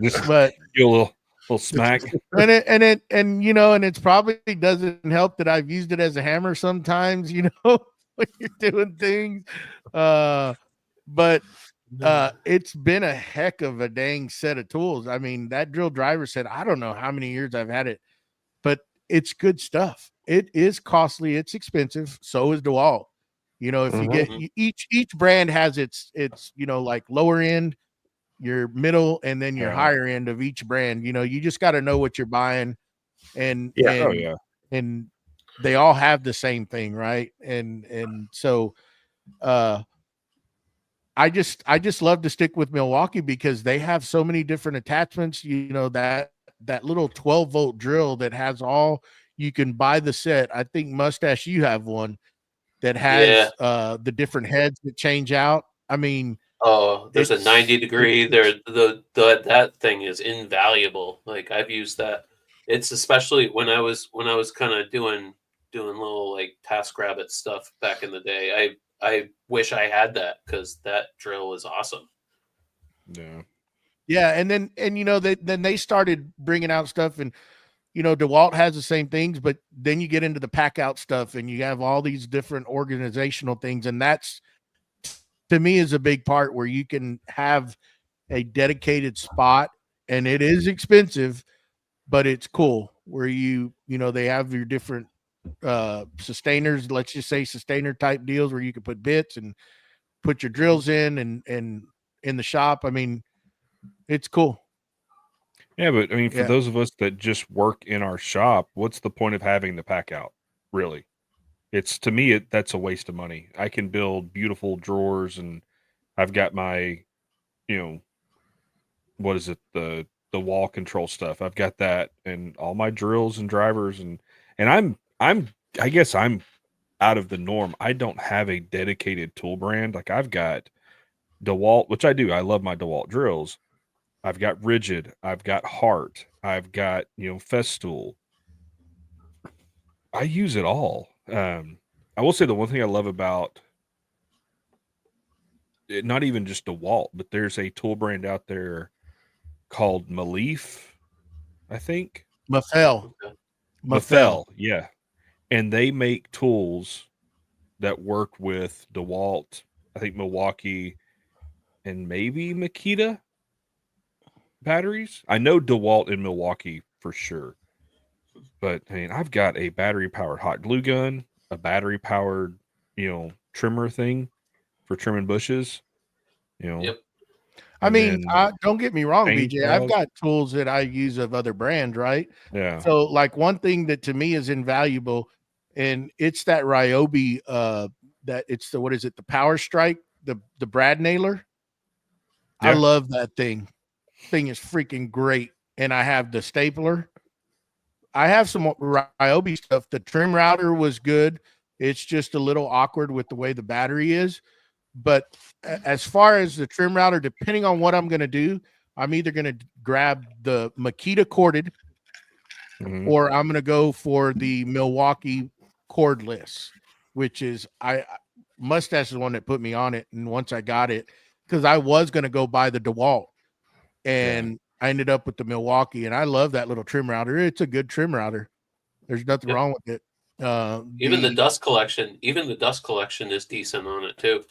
Just But give a little smack. and you know, and it's probably doesn't help that I've used it as a hammer sometimes, you know, when you're doing things. But it's been a heck of a dang set of tools. I mean, that drill driver said, I don't know how many years I've had it, but it's good stuff. It is costly, it's expensive. So is DeWalt. You know, if you get each brand has its you know, like lower end, your middle, and then your higher end of each brand. You know, you just got to know what you're buying, and and they all have the same thing, right? And so I just love to stick with Milwaukee because they have so many different attachments. You know, that little 12-volt drill that has all, you can buy the set. I think Mustache, you have one that has the different heads that change out. I mean, oh, there's a 90-degree. That thing is invaluable. Like, I've used that. It's especially when I was kind of doing little like TaskRabbit stuff back in the day. I wish I had that because that drill is awesome. Yeah, and you know, then they started bringing out stuff, and you know, DeWalt has the same things, but then you get into the pack out stuff, and you have all these different organizational things, and that's, to me, is a big part where you can have a dedicated spot, and it is expensive, but it's cool where you know, they have your different sustainers, let's just say sustainer type deals where you can put bits and put your drills in and in the shop. I mean, it's cool. Yeah, but I mean, for those of us that just work in our shop, what's the point of having the pack out? Really, it's, to me, that's a waste of money. I can build beautiful drawers, and I've got my, you know, what is it, the wall control stuff. I've got that, and all my drills and drivers, and I guess I'm out of the norm. I don't have a dedicated tool brand. Like, I've got DeWalt, which I do. I love my DeWalt drills. I've got Rigid. I've got Hart. I've got, you know, Festool. I use it all. I will say the one thing I love about it, not even just DeWalt, but there's a tool brand out there called Maleef, I think. Mafel, yeah. And they make tools that work with DeWalt, I think Milwaukee, and maybe Makita batteries. I know DeWalt and Milwaukee for sure. But I mean, I've got a battery powered hot glue gun, a battery powered, you know, trimmer thing for trimming bushes. You know. Yep. I mean, don't get me wrong, BJ. I've got tools that I use of other brands, right? Yeah. So, like, one thing that to me is invaluable, and it's that Ryobi, that it's the, what is it, the Power Strike, the Brad nailer. Yeah. I love that thing. Thing is freaking great. And I have the stapler. I have some Ryobi stuff. The trim router was good. It's just a little awkward with the way the battery is. But as far as the trim router, depending on what I'm going to do, I'm either going to grab the Makita corded, or I'm going to go for the Milwaukee cordless, which is, Mustache is the one that put me on it. And once I got it, because I was going to go buy the DeWalt, and I ended up with the Milwaukee, and I love that little trim router. It's a good trim router. There's nothing wrong with it. Even the dust collection is decent on it too.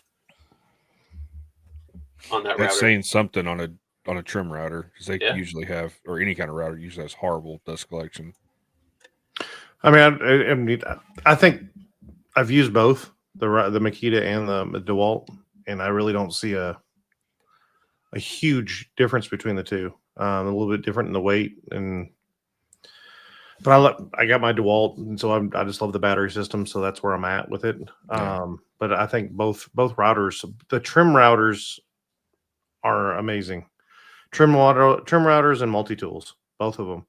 On that router. That's saying something on a trim router, because they usually have, or any kind of router usually has horrible dust collection. I mean, I think I've used both the Makita and the DeWalt, and I really don't see a huge difference between the two. A little bit different in the weight, but I got my DeWalt, and so I just love the battery system, so that's where I'm at with it. But I think both routers, the trim routers, are amazing. Trim routers and multi-tools, both of them.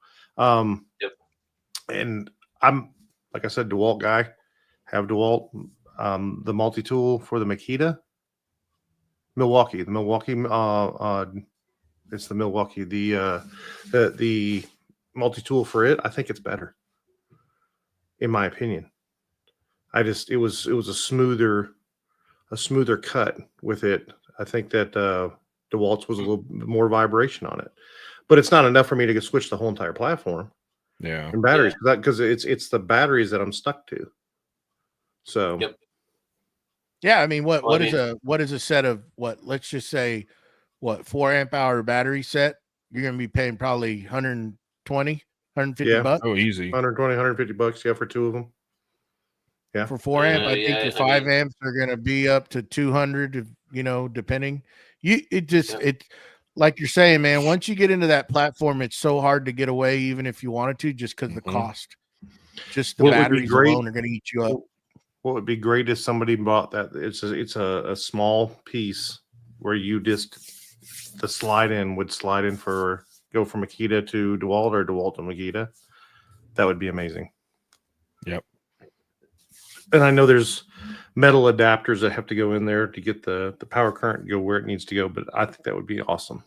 And I'm, like I said, DeWalt guy. Have DeWalt. The multi-tool for the Makita, Milwaukee. It's the Milwaukee. The multi-tool for it, I think it's better, in my opinion. It was a smoother smoother cut with it. I think that DeWalt's was a little bit more vibration on it, but it's not enough for me to switch the whole entire platform Yeah. and batteries because it's the batteries that I'm stuck to. So Yep. Yeah, I mean, what Well, what is a set of what? Let's just say, 4 amp hour battery set? You're going to be paying probably 120, 150 Yeah. bucks Oh, easy. 120, 150 bucks. Yeah, for two of them. Yeah. for 4 amp. I think yeah, your I 5 mean- amps are going to be up to 200. Depending. It Yeah. like you're saying, man. Once you get into that platform, it's so hard to get away, even if you wanted to, just because the Mhm. cost. Just the What would be batteries great- alone are going to eat you up. What would be great is somebody bought that. It's a small piece where you just the slide in would slide in for go from Makita to DeWalt or DeWalt to Makita. That would be amazing. Yep. And I know there's metal adapters that have to go in there to get the power current to go where it needs to go, but I think that would be awesome.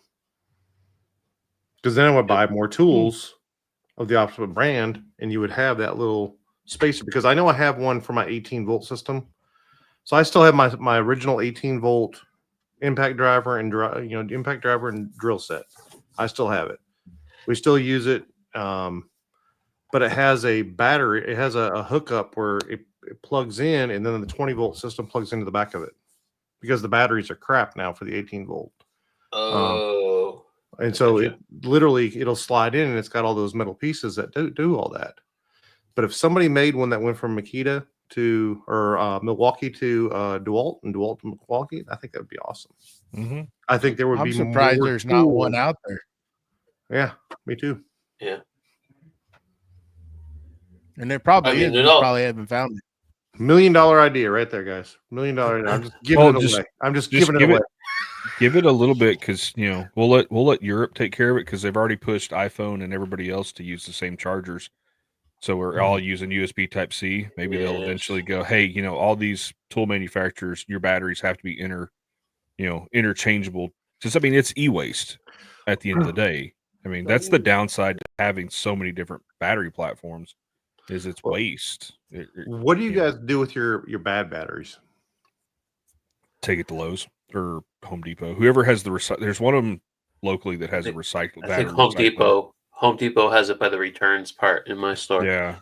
Because then I would buy more tools of the opposite brand, and you would have that little spacer. Because I know I have one for my 18-volt system, so I still have my original 18-volt impact driver and impact driver and drill set. I still have it. We still use it, but it has a battery. It has a hookup where it plugs in, and then the 20-volt system plugs into the back of it because the batteries are crap now for the 18-volt. Oh. And so Gotcha. it'll slide in, and it's got all those metal pieces that do all that. But if somebody made one that went from Makita to Milwaukee to DeWalt and DeWalt to Milwaukee, I think that would be awesome. Mm-hmm. I think there would I'm be surprised more there's not one tools. out there. Yeah, me too. Yeah. And there probably I mean, is. We it all- probably haven't found it. $1 million idea right there, guys. $1 million. I'm just giving Well, it just- away. I'm just just giving it give away. Give it a little bit because we'll let Europe take care of it because they've already pushed iPhone and everybody else to use the same chargers. So we're all using USB Type C. Maybe they'll Yes. eventually go, hey, all these tool manufacturers, your batteries have to be interchangeable. Because I mean, it's e-waste at the end of the day. I mean, that's the downside to having so many different battery platforms is it's waste. What do you guys do with your bad batteries? Take it to Lowe's or Home Depot. Whoever has there's one of them locally that has a recycled I battery. think Home recycling. Depot. Home Depot has it by the returns part in my store. Yeah.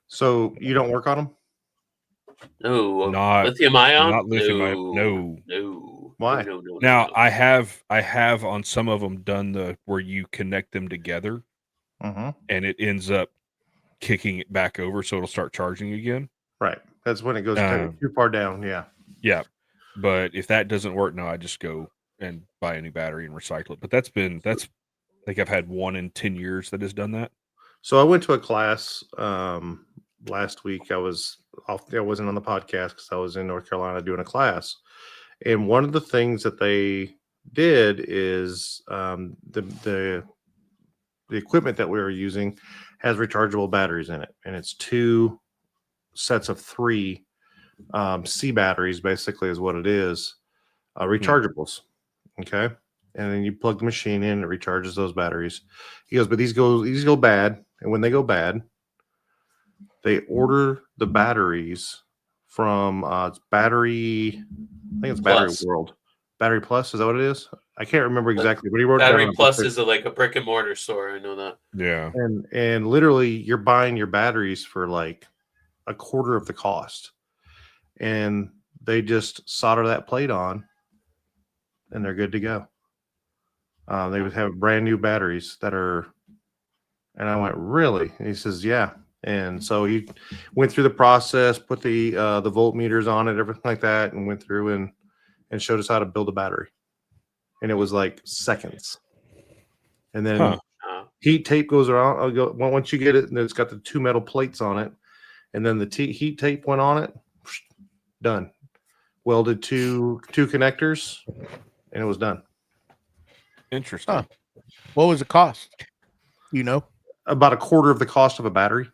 So you don't work on them? No, Not- lithium ion. not lithium ion, no. no. Why? No. Now no. I have on some of them done the where you connect them together Mm-hmm. and it ends up kicking it back over so it'll start charging again. Right. That's when it goes too far down. Yeah. Yeah. But if that doesn't work, no, I just go and buy a new battery and recycle it. But that's I think I've had one in 10 years that has done that. So I went to a class last week. I wasn't on the podcast because I was in North Carolina doing a class. And one of the things that they did is the equipment that we were using has rechargeable batteries in it. And it's 2 sets of 3 C batteries, basically, is what it is. Rechargeables. Okay. And then you plug the machine in, it recharges those batteries. He goes, but these go bad. And when they go bad, they order the batteries from it's Battery, I think it's Battery Plus. World. Battery Plus, is that what it is? I can't remember exactly, but he wrote it Battery down on Plus the- is like a brick and mortar store. I know that. Yeah. and literally you're buying your batteries for like a quarter of the cost. And they just solder that plate on and they're good to go. They would have brand new batteries that are, and I went, really? And he says, yeah. And so he went through the process, put the voltmeters on it, everything like that, and went through and showed us how to build a battery. And it was like seconds. And then Huh. heat tape goes around. Once you get it, and it's got the 2 metal plates on it, and then the heat tape went on it, done. Welded two connectors, and it was done. Interesting. Huh. What was the cost? About a quarter of the cost of a battery.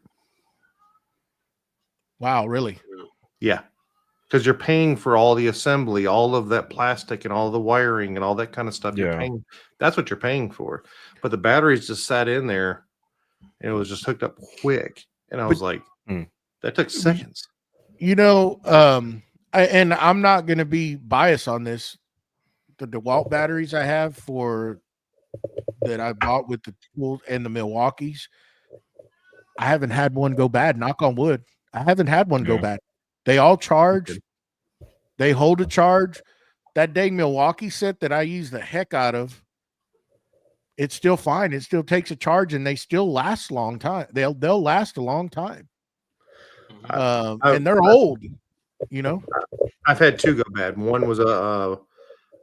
Wow, really? Yeah. Because you're paying for all the assembly, all of that plastic and all the wiring and all that kind of stuff. You're Yeah. paying, that's what you're paying for. But the batteries just sat in there and it was just hooked up quick. And I was like, Hmm. that took seconds. And I'm not going to be biased on this. The DeWalt batteries I have that I bought with the tools and the Milwaukees, I haven't had one go bad. Knock on wood. I haven't had one go Yeah. bad. They all charge. They hold a charge. That dang Milwaukee set that I use the heck out of, it's still fine. It still takes a charge, and they still last a long time. They'll last a long time. And they're old. You know, I've had two go bad. One was a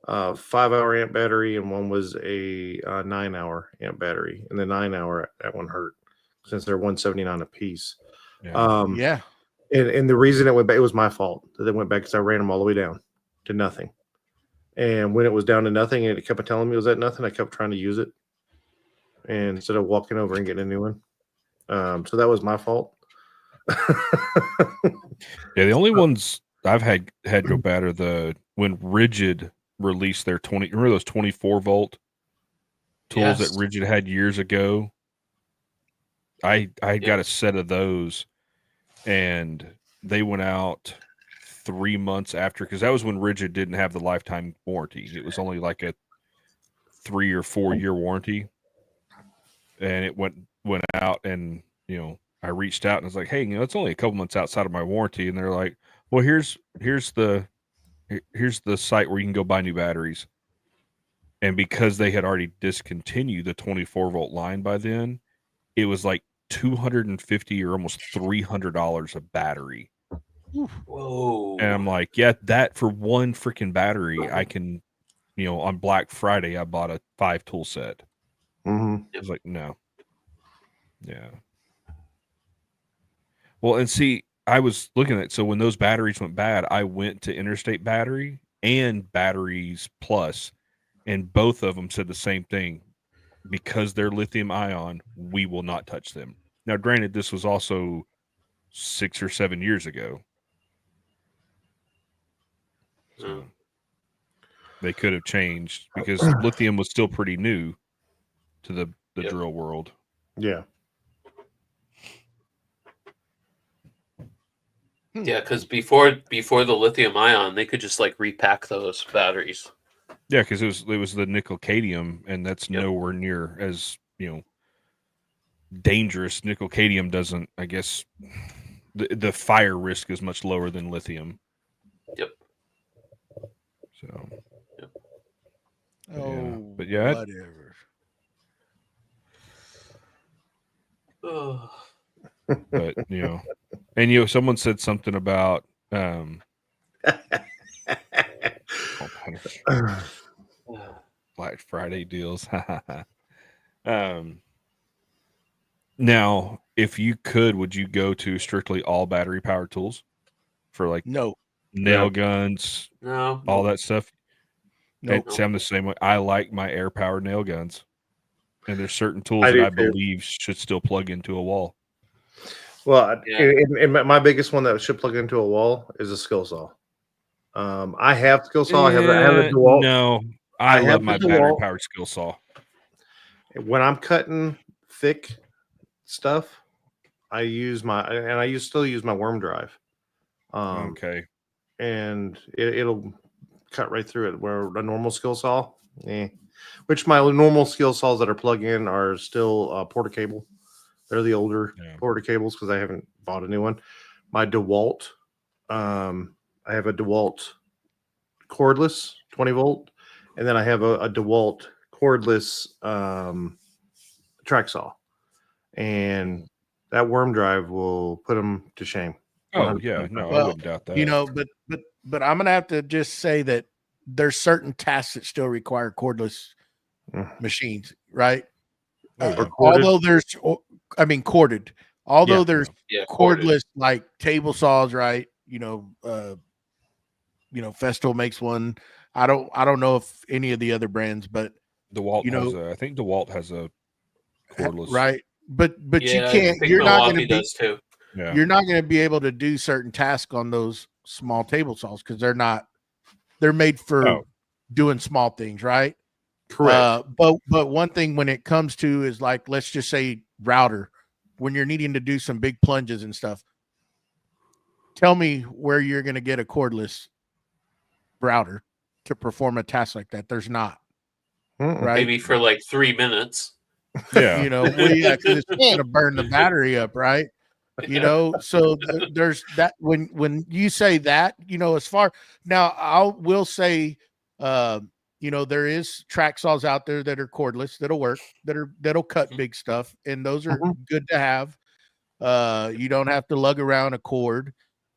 5-hour amp battery, and one was a 9-hour amp battery. And the 9-hour, that one hurt since they're $179 a piece. Yeah. Yeah. And the reason it went back, it was my fault that it went back because I ran them all the way down to nothing. And when it was down to nothing, and it kept telling me it was at nothing, I kept trying to use it, and instead of walking over and getting a new one. So that was my fault. Yeah, the only ones I've had go bad are when Rigid released their 20. Remember those 24-volt tools Yes. that Rigid had years ago? I got a set of those, and they went out 3 months after, because that was when Rigid didn't have the lifetime warranty. It was only like a 3 or 4 year warranty, and it went out, and I reached out and was like, hey, it's only a couple months outside of my warranty, and they're like, well, here's the site where you can go buy new batteries. And because they had already discontinued the 24-volt line by then, it was like $250 or almost $300 a battery. Whoa. And I'm like, yeah, that for one freaking battery, I can, on Black Friday, I bought a 5-tool set. Mm-hmm. I was like, no. Yeah. Well, and see, I was looking at, so when those batteries went bad, I went to Interstate Battery and Batteries Plus, and both of them said the same thing. Because they're lithium ion, we will not touch them. Now, granted, this was also 6 or 7 years ago. So they could have changed because lithium was still pretty new to the drill world. Yeah. Yeah, because before the lithium ion, they could just like repack those batteries. Yeah, because it was the nickel cadmium, and that's nowhere near as dangerous. Nickel cadmium doesn't, I guess, the fire risk is much lower than lithium. Yep. So. Yep. Oh, but yeah, whatever. But and someone said something about Black Friday deals. Now, if you could, would you go to strictly all battery powered tools for like No. nail guns, No. all that stuff? No. See, I'm the same way. I like my air powered nail guns, and there's certain tools that I believe should still plug into a wall. Well, and my biggest one that should plug into a wall is a skill saw. I have skill saw. I have a DeWalt. No, I love my battery powered skill saw. When I'm cutting thick stuff, I still use my worm drive. Okay. And it'll cut right through it. Where a normal skill saw, which my normal skill saws that are plug-in are still porta cable. They're the older porta cables because I haven't bought a new one. My DeWalt, I have a DeWalt cordless 20-volt, and then I have a DeWalt cordless track saw, and that worm drive will put them to shame. Oh yeah, no, I wouldn't doubt that. But I'm gonna have to just say that there's certain tasks that still require cordless machines, right? Although there's, corded. Although there's cordless like table saws, right? Festool makes one. I don't know if any of the other brands, but DeWalt has I think DeWalt has a cordless, right? But you can't. You're not going to be. Does too. Yeah. You're not going to be able to do certain tasks on those small table saws because they're made for doing small things, right? Correct. But one thing when it comes to is like, let's just say router, when you're needing to do some big plunges and stuff, tell me where you're going to get a cordless router to perform a task like that. There's not, Mm-mm. right? Maybe for like 3 minutes. Yeah. You know, well, yeah, because it's going to burn the battery up, right? You know, so there's that. When you say that, you know, as far now, will say, you know, there is track saws out there that are cordless that'll work, that'll cut big stuff, and those are good to have. You don't have to lug around a cord.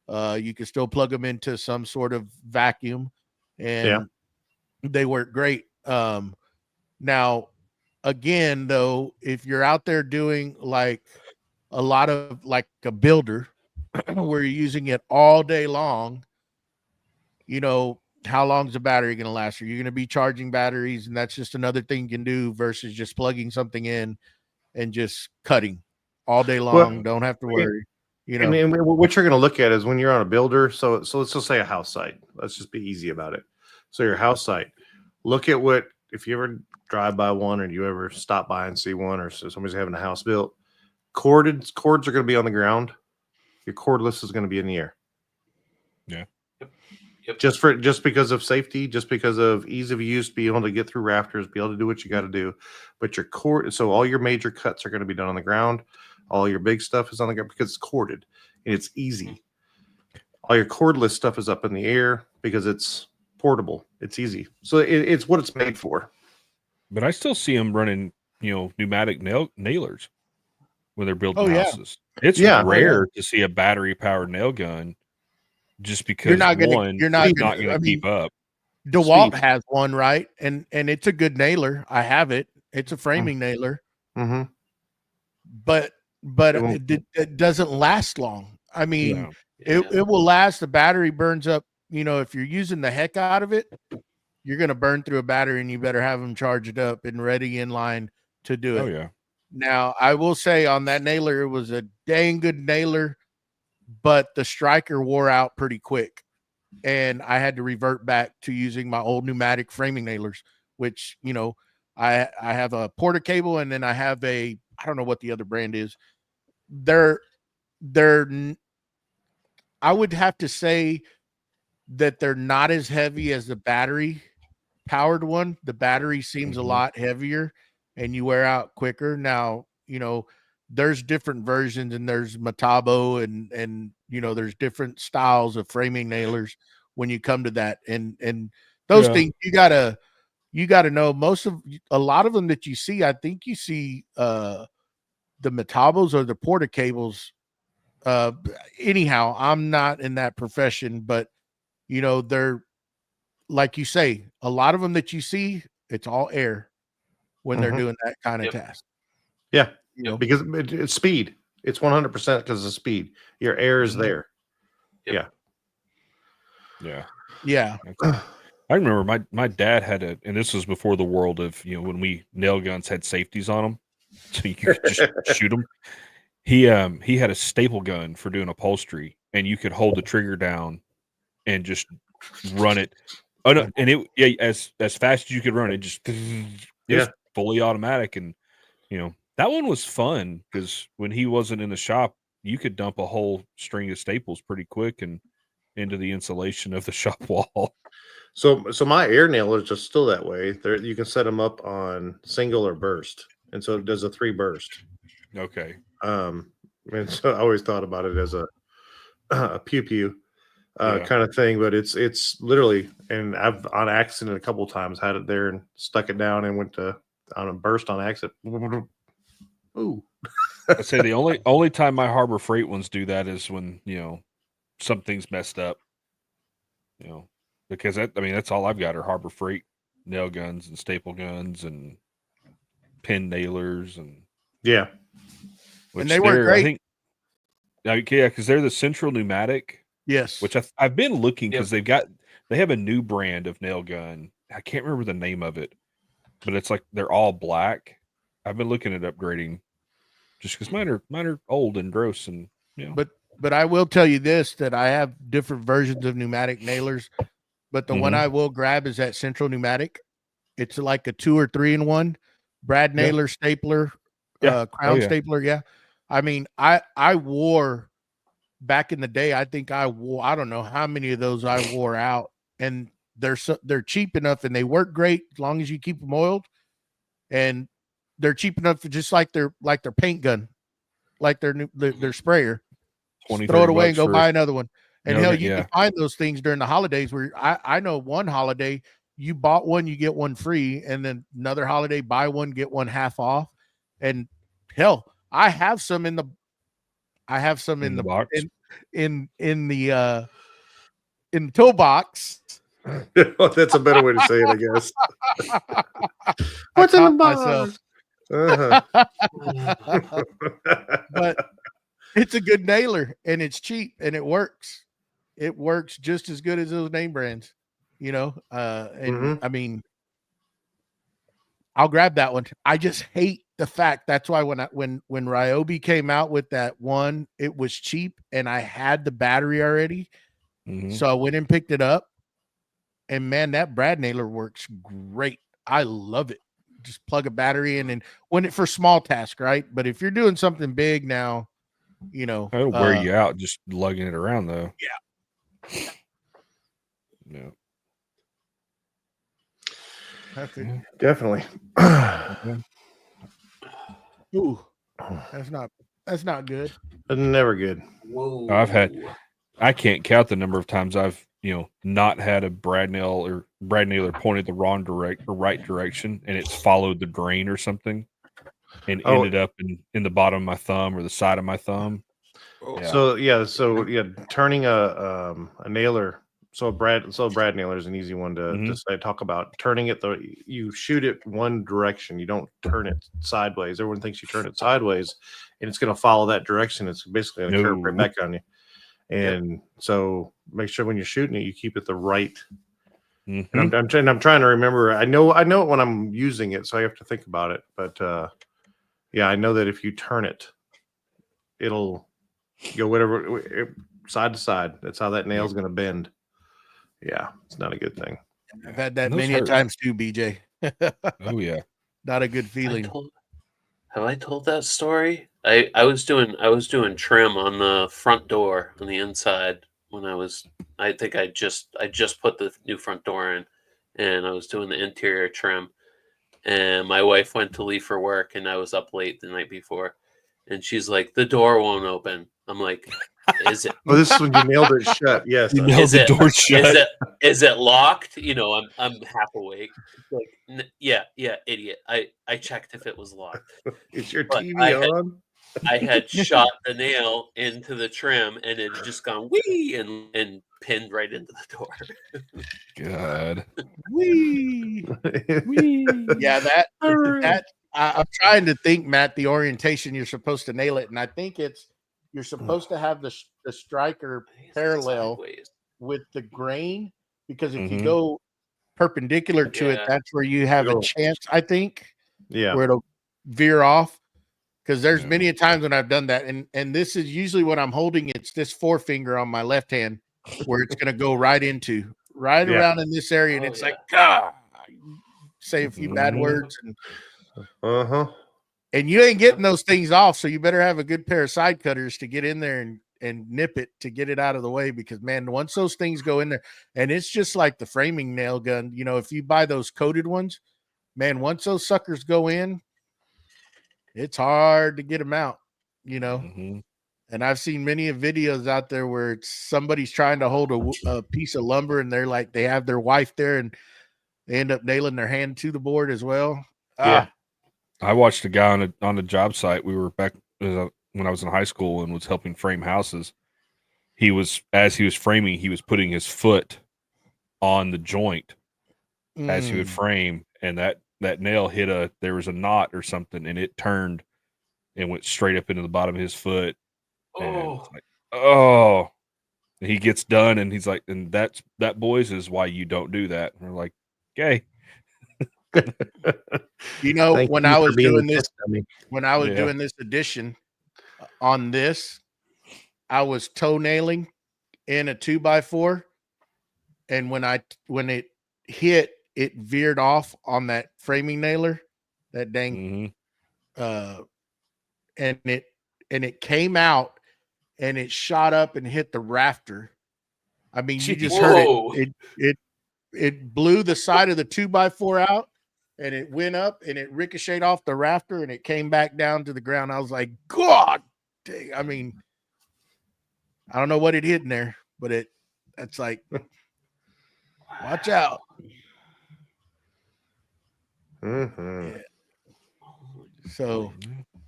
You can still plug them into some sort of vacuum, and they work great. Now, again, though, if you're out there doing like a lot of like a builder where you're using it all day long, you know, how long is the battery going to last? Are you going to be charging batteries? And that's just another thing you can do versus just plugging something in and just cutting all day long. Well, Don't have to worry. You know, and what you're going to look at is when you're on a builder. So let's just say a house site. Let's just be easy about it. So your house site, look at what, if you ever drive by one or you ever stop by and see one, or so somebody's having a house built, cords are going to be on the ground. Your cordless is going to be in the air. Yeah. Yep. Just because of safety, just because of ease of use, be able to get through rafters, be able to do what you got to do. But your cord, so all your major cuts are going to be done on the ground. All your big stuff is on the ground because it's corded and it's easy. All your cordless stuff is up in the air because it's portable. It's easy. So it's what it's made for. But I still see them running, you know, pneumatic nailers when they're building houses. It's rare to see a battery powered nail gun just because you're not going to keep up. DeWalt has one, right? And it's a good nailer. I have it. It's a framing nailer. Mm-hmm. But it doesn't last long. I mean, it will last. The battery burns up. You know, if you're using the heck out of it, you're going to burn through a battery, and you better have them charged up and ready in line to do it. Oh, yeah. Now, I will say on that nailer, it was a dang good nailer, but the striker wore out pretty quick. And I had to revert back to using my old pneumatic framing nailers, which, you know, I have a Porter cable, and then I have I don't know what the other brand is. They're I would have to say that they're not as heavy as the battery powered one. The battery seems a lot heavier and you wear out quicker. Now, you know, there's different versions, and there's Metabo and you know, there's different styles of framing nailers when you come to that. And those things you gotta know. A lot of them that you see, I think you see the Metabos or the Porta cables. Anyhow, I'm not in that profession, but you know, they're like you say, a lot of them that you see, it's all air when they're doing that kind of task. Yeah. You know, because it's speed. It's 100% because of speed. Your air is there. Yep. Yeah. I remember my dad had and this was before the world of, you know, when nail guns had safeties on them, so you could just shoot them. He had a staple gun for doing upholstery, and you could hold the trigger down and just run it. Oh no, and as fast as you could run it, was fully automatic. And you know, that one was fun because when he wasn't in the shop, you could dump a whole string of staples pretty quick and into the insulation of the shop wall. So my air nailers are still that way. You can set them up on single or burst, and so it does a 3 burst. Okay. And so I always thought about it as a pew pew kind of thing, but it's literally, and I've on accident a couple of times had it there and stuck it down and went on a burst on accident. Ooh. I'd say the only time my Harbor Freight ones do that is when, you know, something's messed up. You know, because that's all I've got are Harbor Freight nail guns and staple guns and pin nailers and and they work great. I think, because they're the Central Pneumatic. Yes, which I've been looking because they have a new brand of nail gun. I can't remember the name of it, but it's like they're all black. I've been looking at upgrading just because mine are old and gross, and you know. But I will tell you this, that I have different versions of pneumatic nailers, but the one I will grab is that Central Pneumatic. It's like a 2 or 3-in-1 Brad nailer stapler, crown stapler. Yeah. I mean, I wore back in the day, I think I don't know how many of those I wore out, and they're cheap enough and they work great as long as you keep them oiled, and they're cheap enough for just like their paint gun, like their sprayer. 20, Throw it 30 away and bucks go for buy another one. And No, hell, you yeah. can find those things during the holidays where I know one holiday you bought one, you get one free, and then another holiday, buy one, get one half off. And hell, I have some in the box. in the toe box. That's a better way to say it, I guess. I What's in the caught myself. box? But it's a good nailer and it's cheap and it works. It works just as good as those name brands, you know. And I mean, I'll grab that one. I just hate the fact that's why when Ryobi came out with that one, it was cheap and I had the battery already. So I went and picked it up. And man, that brad nailer works great. I love it. Just plug a battery in and when it for small task, right? But if you're doing something big now, you know, It'll wear you out just lugging it around, though. Yeah. No. Definitely. Ooh, that's not good. Never good. Whoa. I can't count the number of times I've, not had a brad nailer pointed the wrong right direction, and it's followed the grain or something, and ended up in the bottom of my thumb or the side of my thumb. Yeah. So turning a nailer. So a brad nailer is an easy one to talk about. Turning it you shoot it one direction. You don't turn it sideways. Everyone thinks you turn it sideways, and it's going to follow that direction. It's basically going to curve right back on you. And so make sure when you're shooting it, you keep it the right. And I'm trying to remember. I know it when I'm using it, so I have to think about it. But I know that if you turn it, it'll go whatever side to side. That's how that nail's going to bend. Yeah, it's not a good thing. I've had that many times too, BJ. Oh yeah, not a good feeling. Have I told that story? I was doing trim on the front door on the inside when I think I just put the new front door in, and I was doing the interior trim, and my wife went to leave for work, and I was up late the night before, and she's like, "The door won't open." I'm like, "Is it?" Oh, this is when you nailed it shut. Yes, you nailed the door shut. Is it locked? I'm half awake. Like, yeah, idiot. I checked if it was locked. Is your TV on? I had shot the nail into the trim, and it had just gone wee and pinned right into the door. God. Wee. Yeah, that I'm trying to think, Matt, the orientation you're supposed to nail it, and I think you're supposed to have the striker parallel with the grain, because if you go perpendicular to it, that's where you have a chance, I think, where it'll veer off. Because there's many a times when I've done that, and this is usually when I'm holding it's this forefinger on my left hand where it's going to go right around in this area, and it's like, God, say a few bad words, and you ain't getting those things off, so you better have a good pair of side cutters to get in there and nip it to get it out of the way, because man, once those things go in there, and it's just like the framing nail gun, if you buy those coated ones, man, once those suckers go in, it's hard to get them out, and I've seen many videos out there where somebody's trying to hold a piece of lumber, and they have their wife there, and they end up nailing their hand to the board as well. I watched a guy on a job site. We were back when I was in high school and was helping frame houses. As he was framing, he was putting his foot on the joint as he would frame, and that nail there was a knot or something, and it turned and went straight up into the bottom of his foot. And and he gets done, and he's like, and that, boys, is why you don't do that. And we're like, okay. When I was doing this addition on this, I was toenailing in a 2x4, and when it hit, it veered off on that framing nailer, that dang, and it came out, and it shot up and hit the rafter. I mean, you just Whoa. heard it blew the side of the 2x4 out, and it went up and it ricocheted off the rafter and it came back down to the ground. I was like, God dang. I mean, I don't know what it hit in there, but that's like, watch out. Mm-hmm. Yeah. So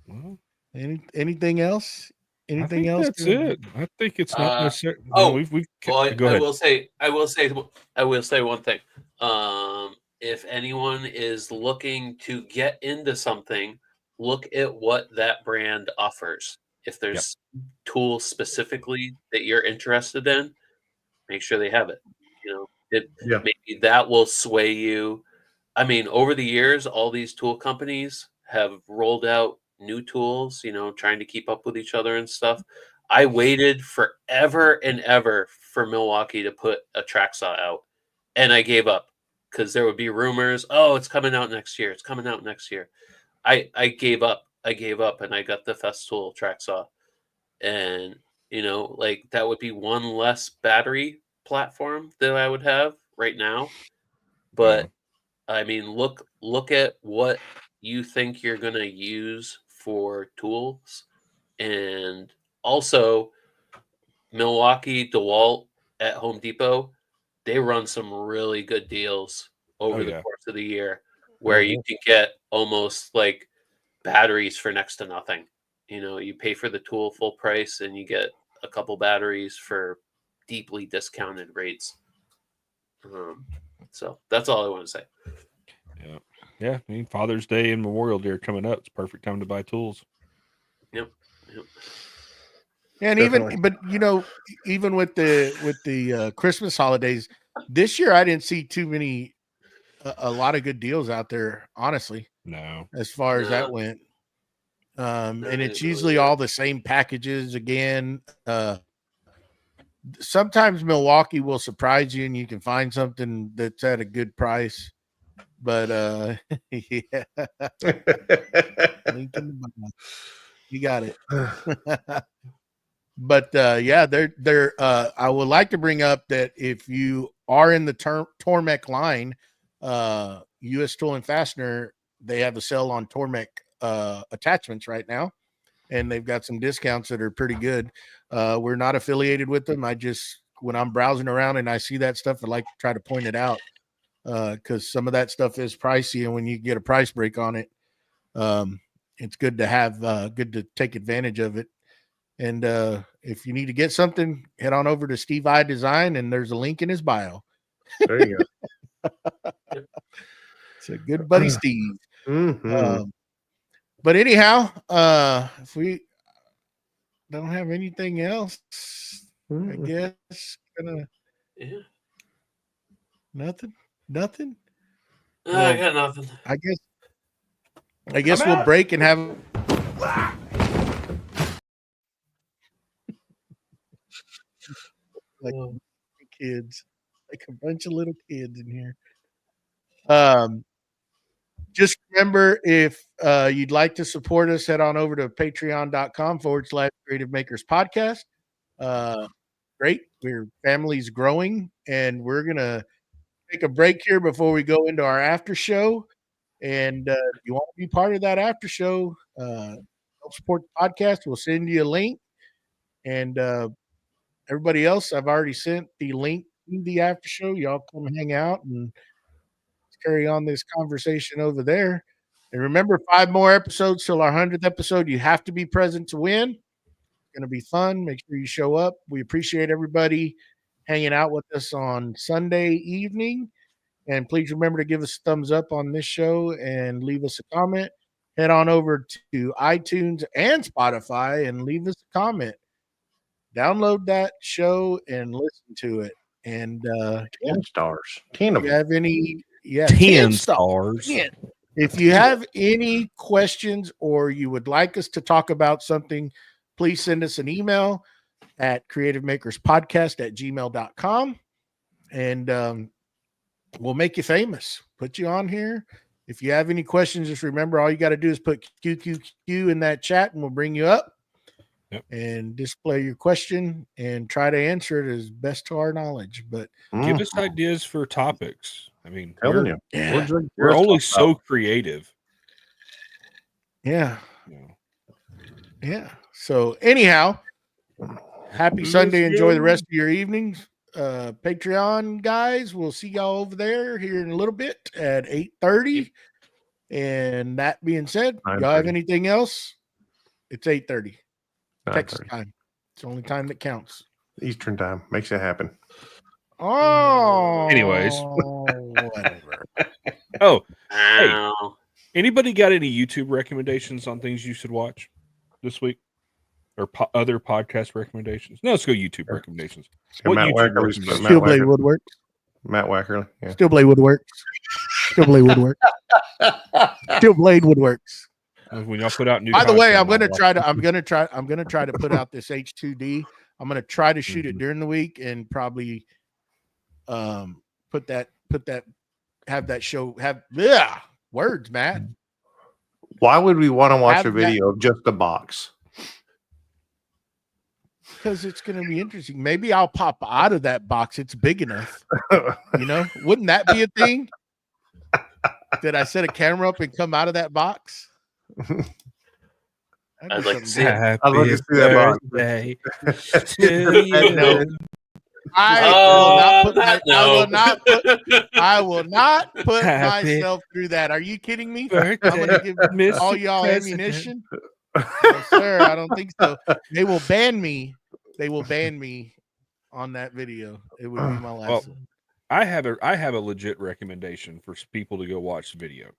Well, anything else? I Anything think else? that's it. I think it's not necessary. oh, we've Well, go I ahead. will say one thing. If anyone is looking to get into something, look at what that brand offers. If there's tools specifically that you're interested in, make sure they have it. Maybe that will sway you. I mean, over the years, all these tool companies have rolled out new tools, trying to keep up with each other and stuff. I waited forever and ever for Milwaukee to put a track saw out, and I gave up because there would be rumors, oh, it's coming out next year. It's coming out next year. I gave up. And I got the Festool track saw. And, like that would be one less battery platform that I would have right now. But I mean, look at what you think you're going to use for tools. And also, Milwaukee, DeWalt at Home Depot, they run some really good deals over the course of the year where you can get almost like batteries for next to nothing. You pay for the tool full price and you get a couple batteries for deeply discounted rates. So that's all I want to say. Yeah. I mean, Father's Day and Memorial Day are coming up. It's perfect time to buy tools. Yep. And even with the Christmas holidays this year, I didn't see a lot of good deals out there, honestly, No. as far as that went. And it's usually all the same packages again. Sometimes Milwaukee will surprise you and you can find something that's at a good price. But yeah. Link in the bio. You got it. But yeah, they're I would like to bring up that if you are in the Tormek line, US Tool and Fastener, they have a sale on Tormek attachments right now, and they've got some discounts that are pretty good. We're not affiliated with them. When I'm browsing around and I see that stuff, I like to try to point it out because some of that stuff is pricey, and when you get a price break on it, it's good to take advantage of it. And if you need to get something, head on over to Steve I Design, and there's a link in his bio. There you go. It's a good buddy, Steve. Mm-hmm. But anyhow, if we don't have anything else, I guess nothing. I got nothing. I guess we'll break and have. Like kids, like a bunch of little kids in here. Just remember, if you'd like to support us, head on over to patreon.com/Creative Makers Podcast. Great. We're family's growing, and we're going to take a break here before we go into our after show. And if you want to be part of that after show, help support the podcast. We'll send you a link. And everybody else, I've already sent the link to the after show. Y'all come hang out and carry on this conversation over there. And remember, 5 more episodes till our 100th episode. You have to be present to win. It's going to be fun. Make sure you show up. We appreciate everybody hanging out with us on Sunday evening. And please remember to give us a thumbs up on this show and leave us a comment. Head on over to iTunes and Spotify and leave us a comment. Download that show and listen to it. And 10 stars. 10 of if you them. have any 10 stars. 10. If you have any questions or you would like us to talk about something, please send us an email at creativemakerspodcast@gmail.com. And we'll make you famous. Put you on here. If you have any questions, just remember all you got to do is put QQQ in that chat and we'll bring you up. and display your question and try to answer it as best to our knowledge. But Give us ideas for topics. I mean, Telling you, yeah, we're only so creative. yeah, You know. yeah. So anyhow, happy Sunday. Enjoy the rest of your evenings. Patreon guys, we'll see y'all over there here in a little bit at 8:30. And that being said, y'all have anything else? It's 8:30 Texas time. It's the only time that counts. Eastern time makes it happen. Oh, Anyways. whatever. Oh, Ow. anybody got any YouTube recommendations on things you should watch this week, or other podcast recommendations? No, let's go YouTube recommendations. And What Matt YouTube Wackerle, recommendations? Still Blade Woodworks. Matt Wackerle. Yeah. Still Blade Woodworks. Still Blade Woodworks. Still Blade Woodworks. When y'all put out new. By the way, I'm content, gonna try to put out this H2D. I'm gonna try to shoot it during the week and probably have that show words, Matt. Why would we want to watch Have a video of just the box? Because it's gonna be interesting. Maybe I'll pop out of that box. It's big enough. You know, wouldn't that be a thing? Did I set a camera up and come out of that box? I'd like to see it. I'd love to see that box. birthday No. I will not put Happy myself through that. Are you kidding me? birthday, I'm gonna give Mr. all y'all President. ammunition. No, sir, I don't think so. They will ban me. They will ban me on that video. It would be my last Well, one. I have a legit recommendation for people to go watch the video.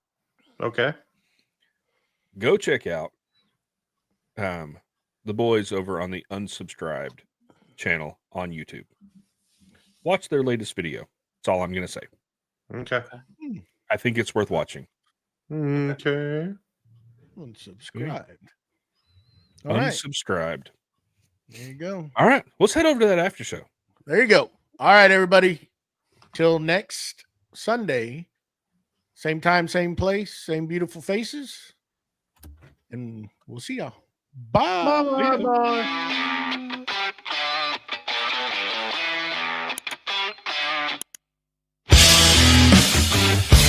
Okay. Go check out the boys over on the Unsubscribed channel on YouTube. Watch their latest video. That's all I'm going to say. Okay. I think it's worth watching. Okay. Unsubscribed. All right. Unsubscribed. There you go. All right. Let's head over to that after show. There you go. All right, everybody. Till next Sunday. Same time, same place, same beautiful faces. And we'll see y'all. Bye. Bye.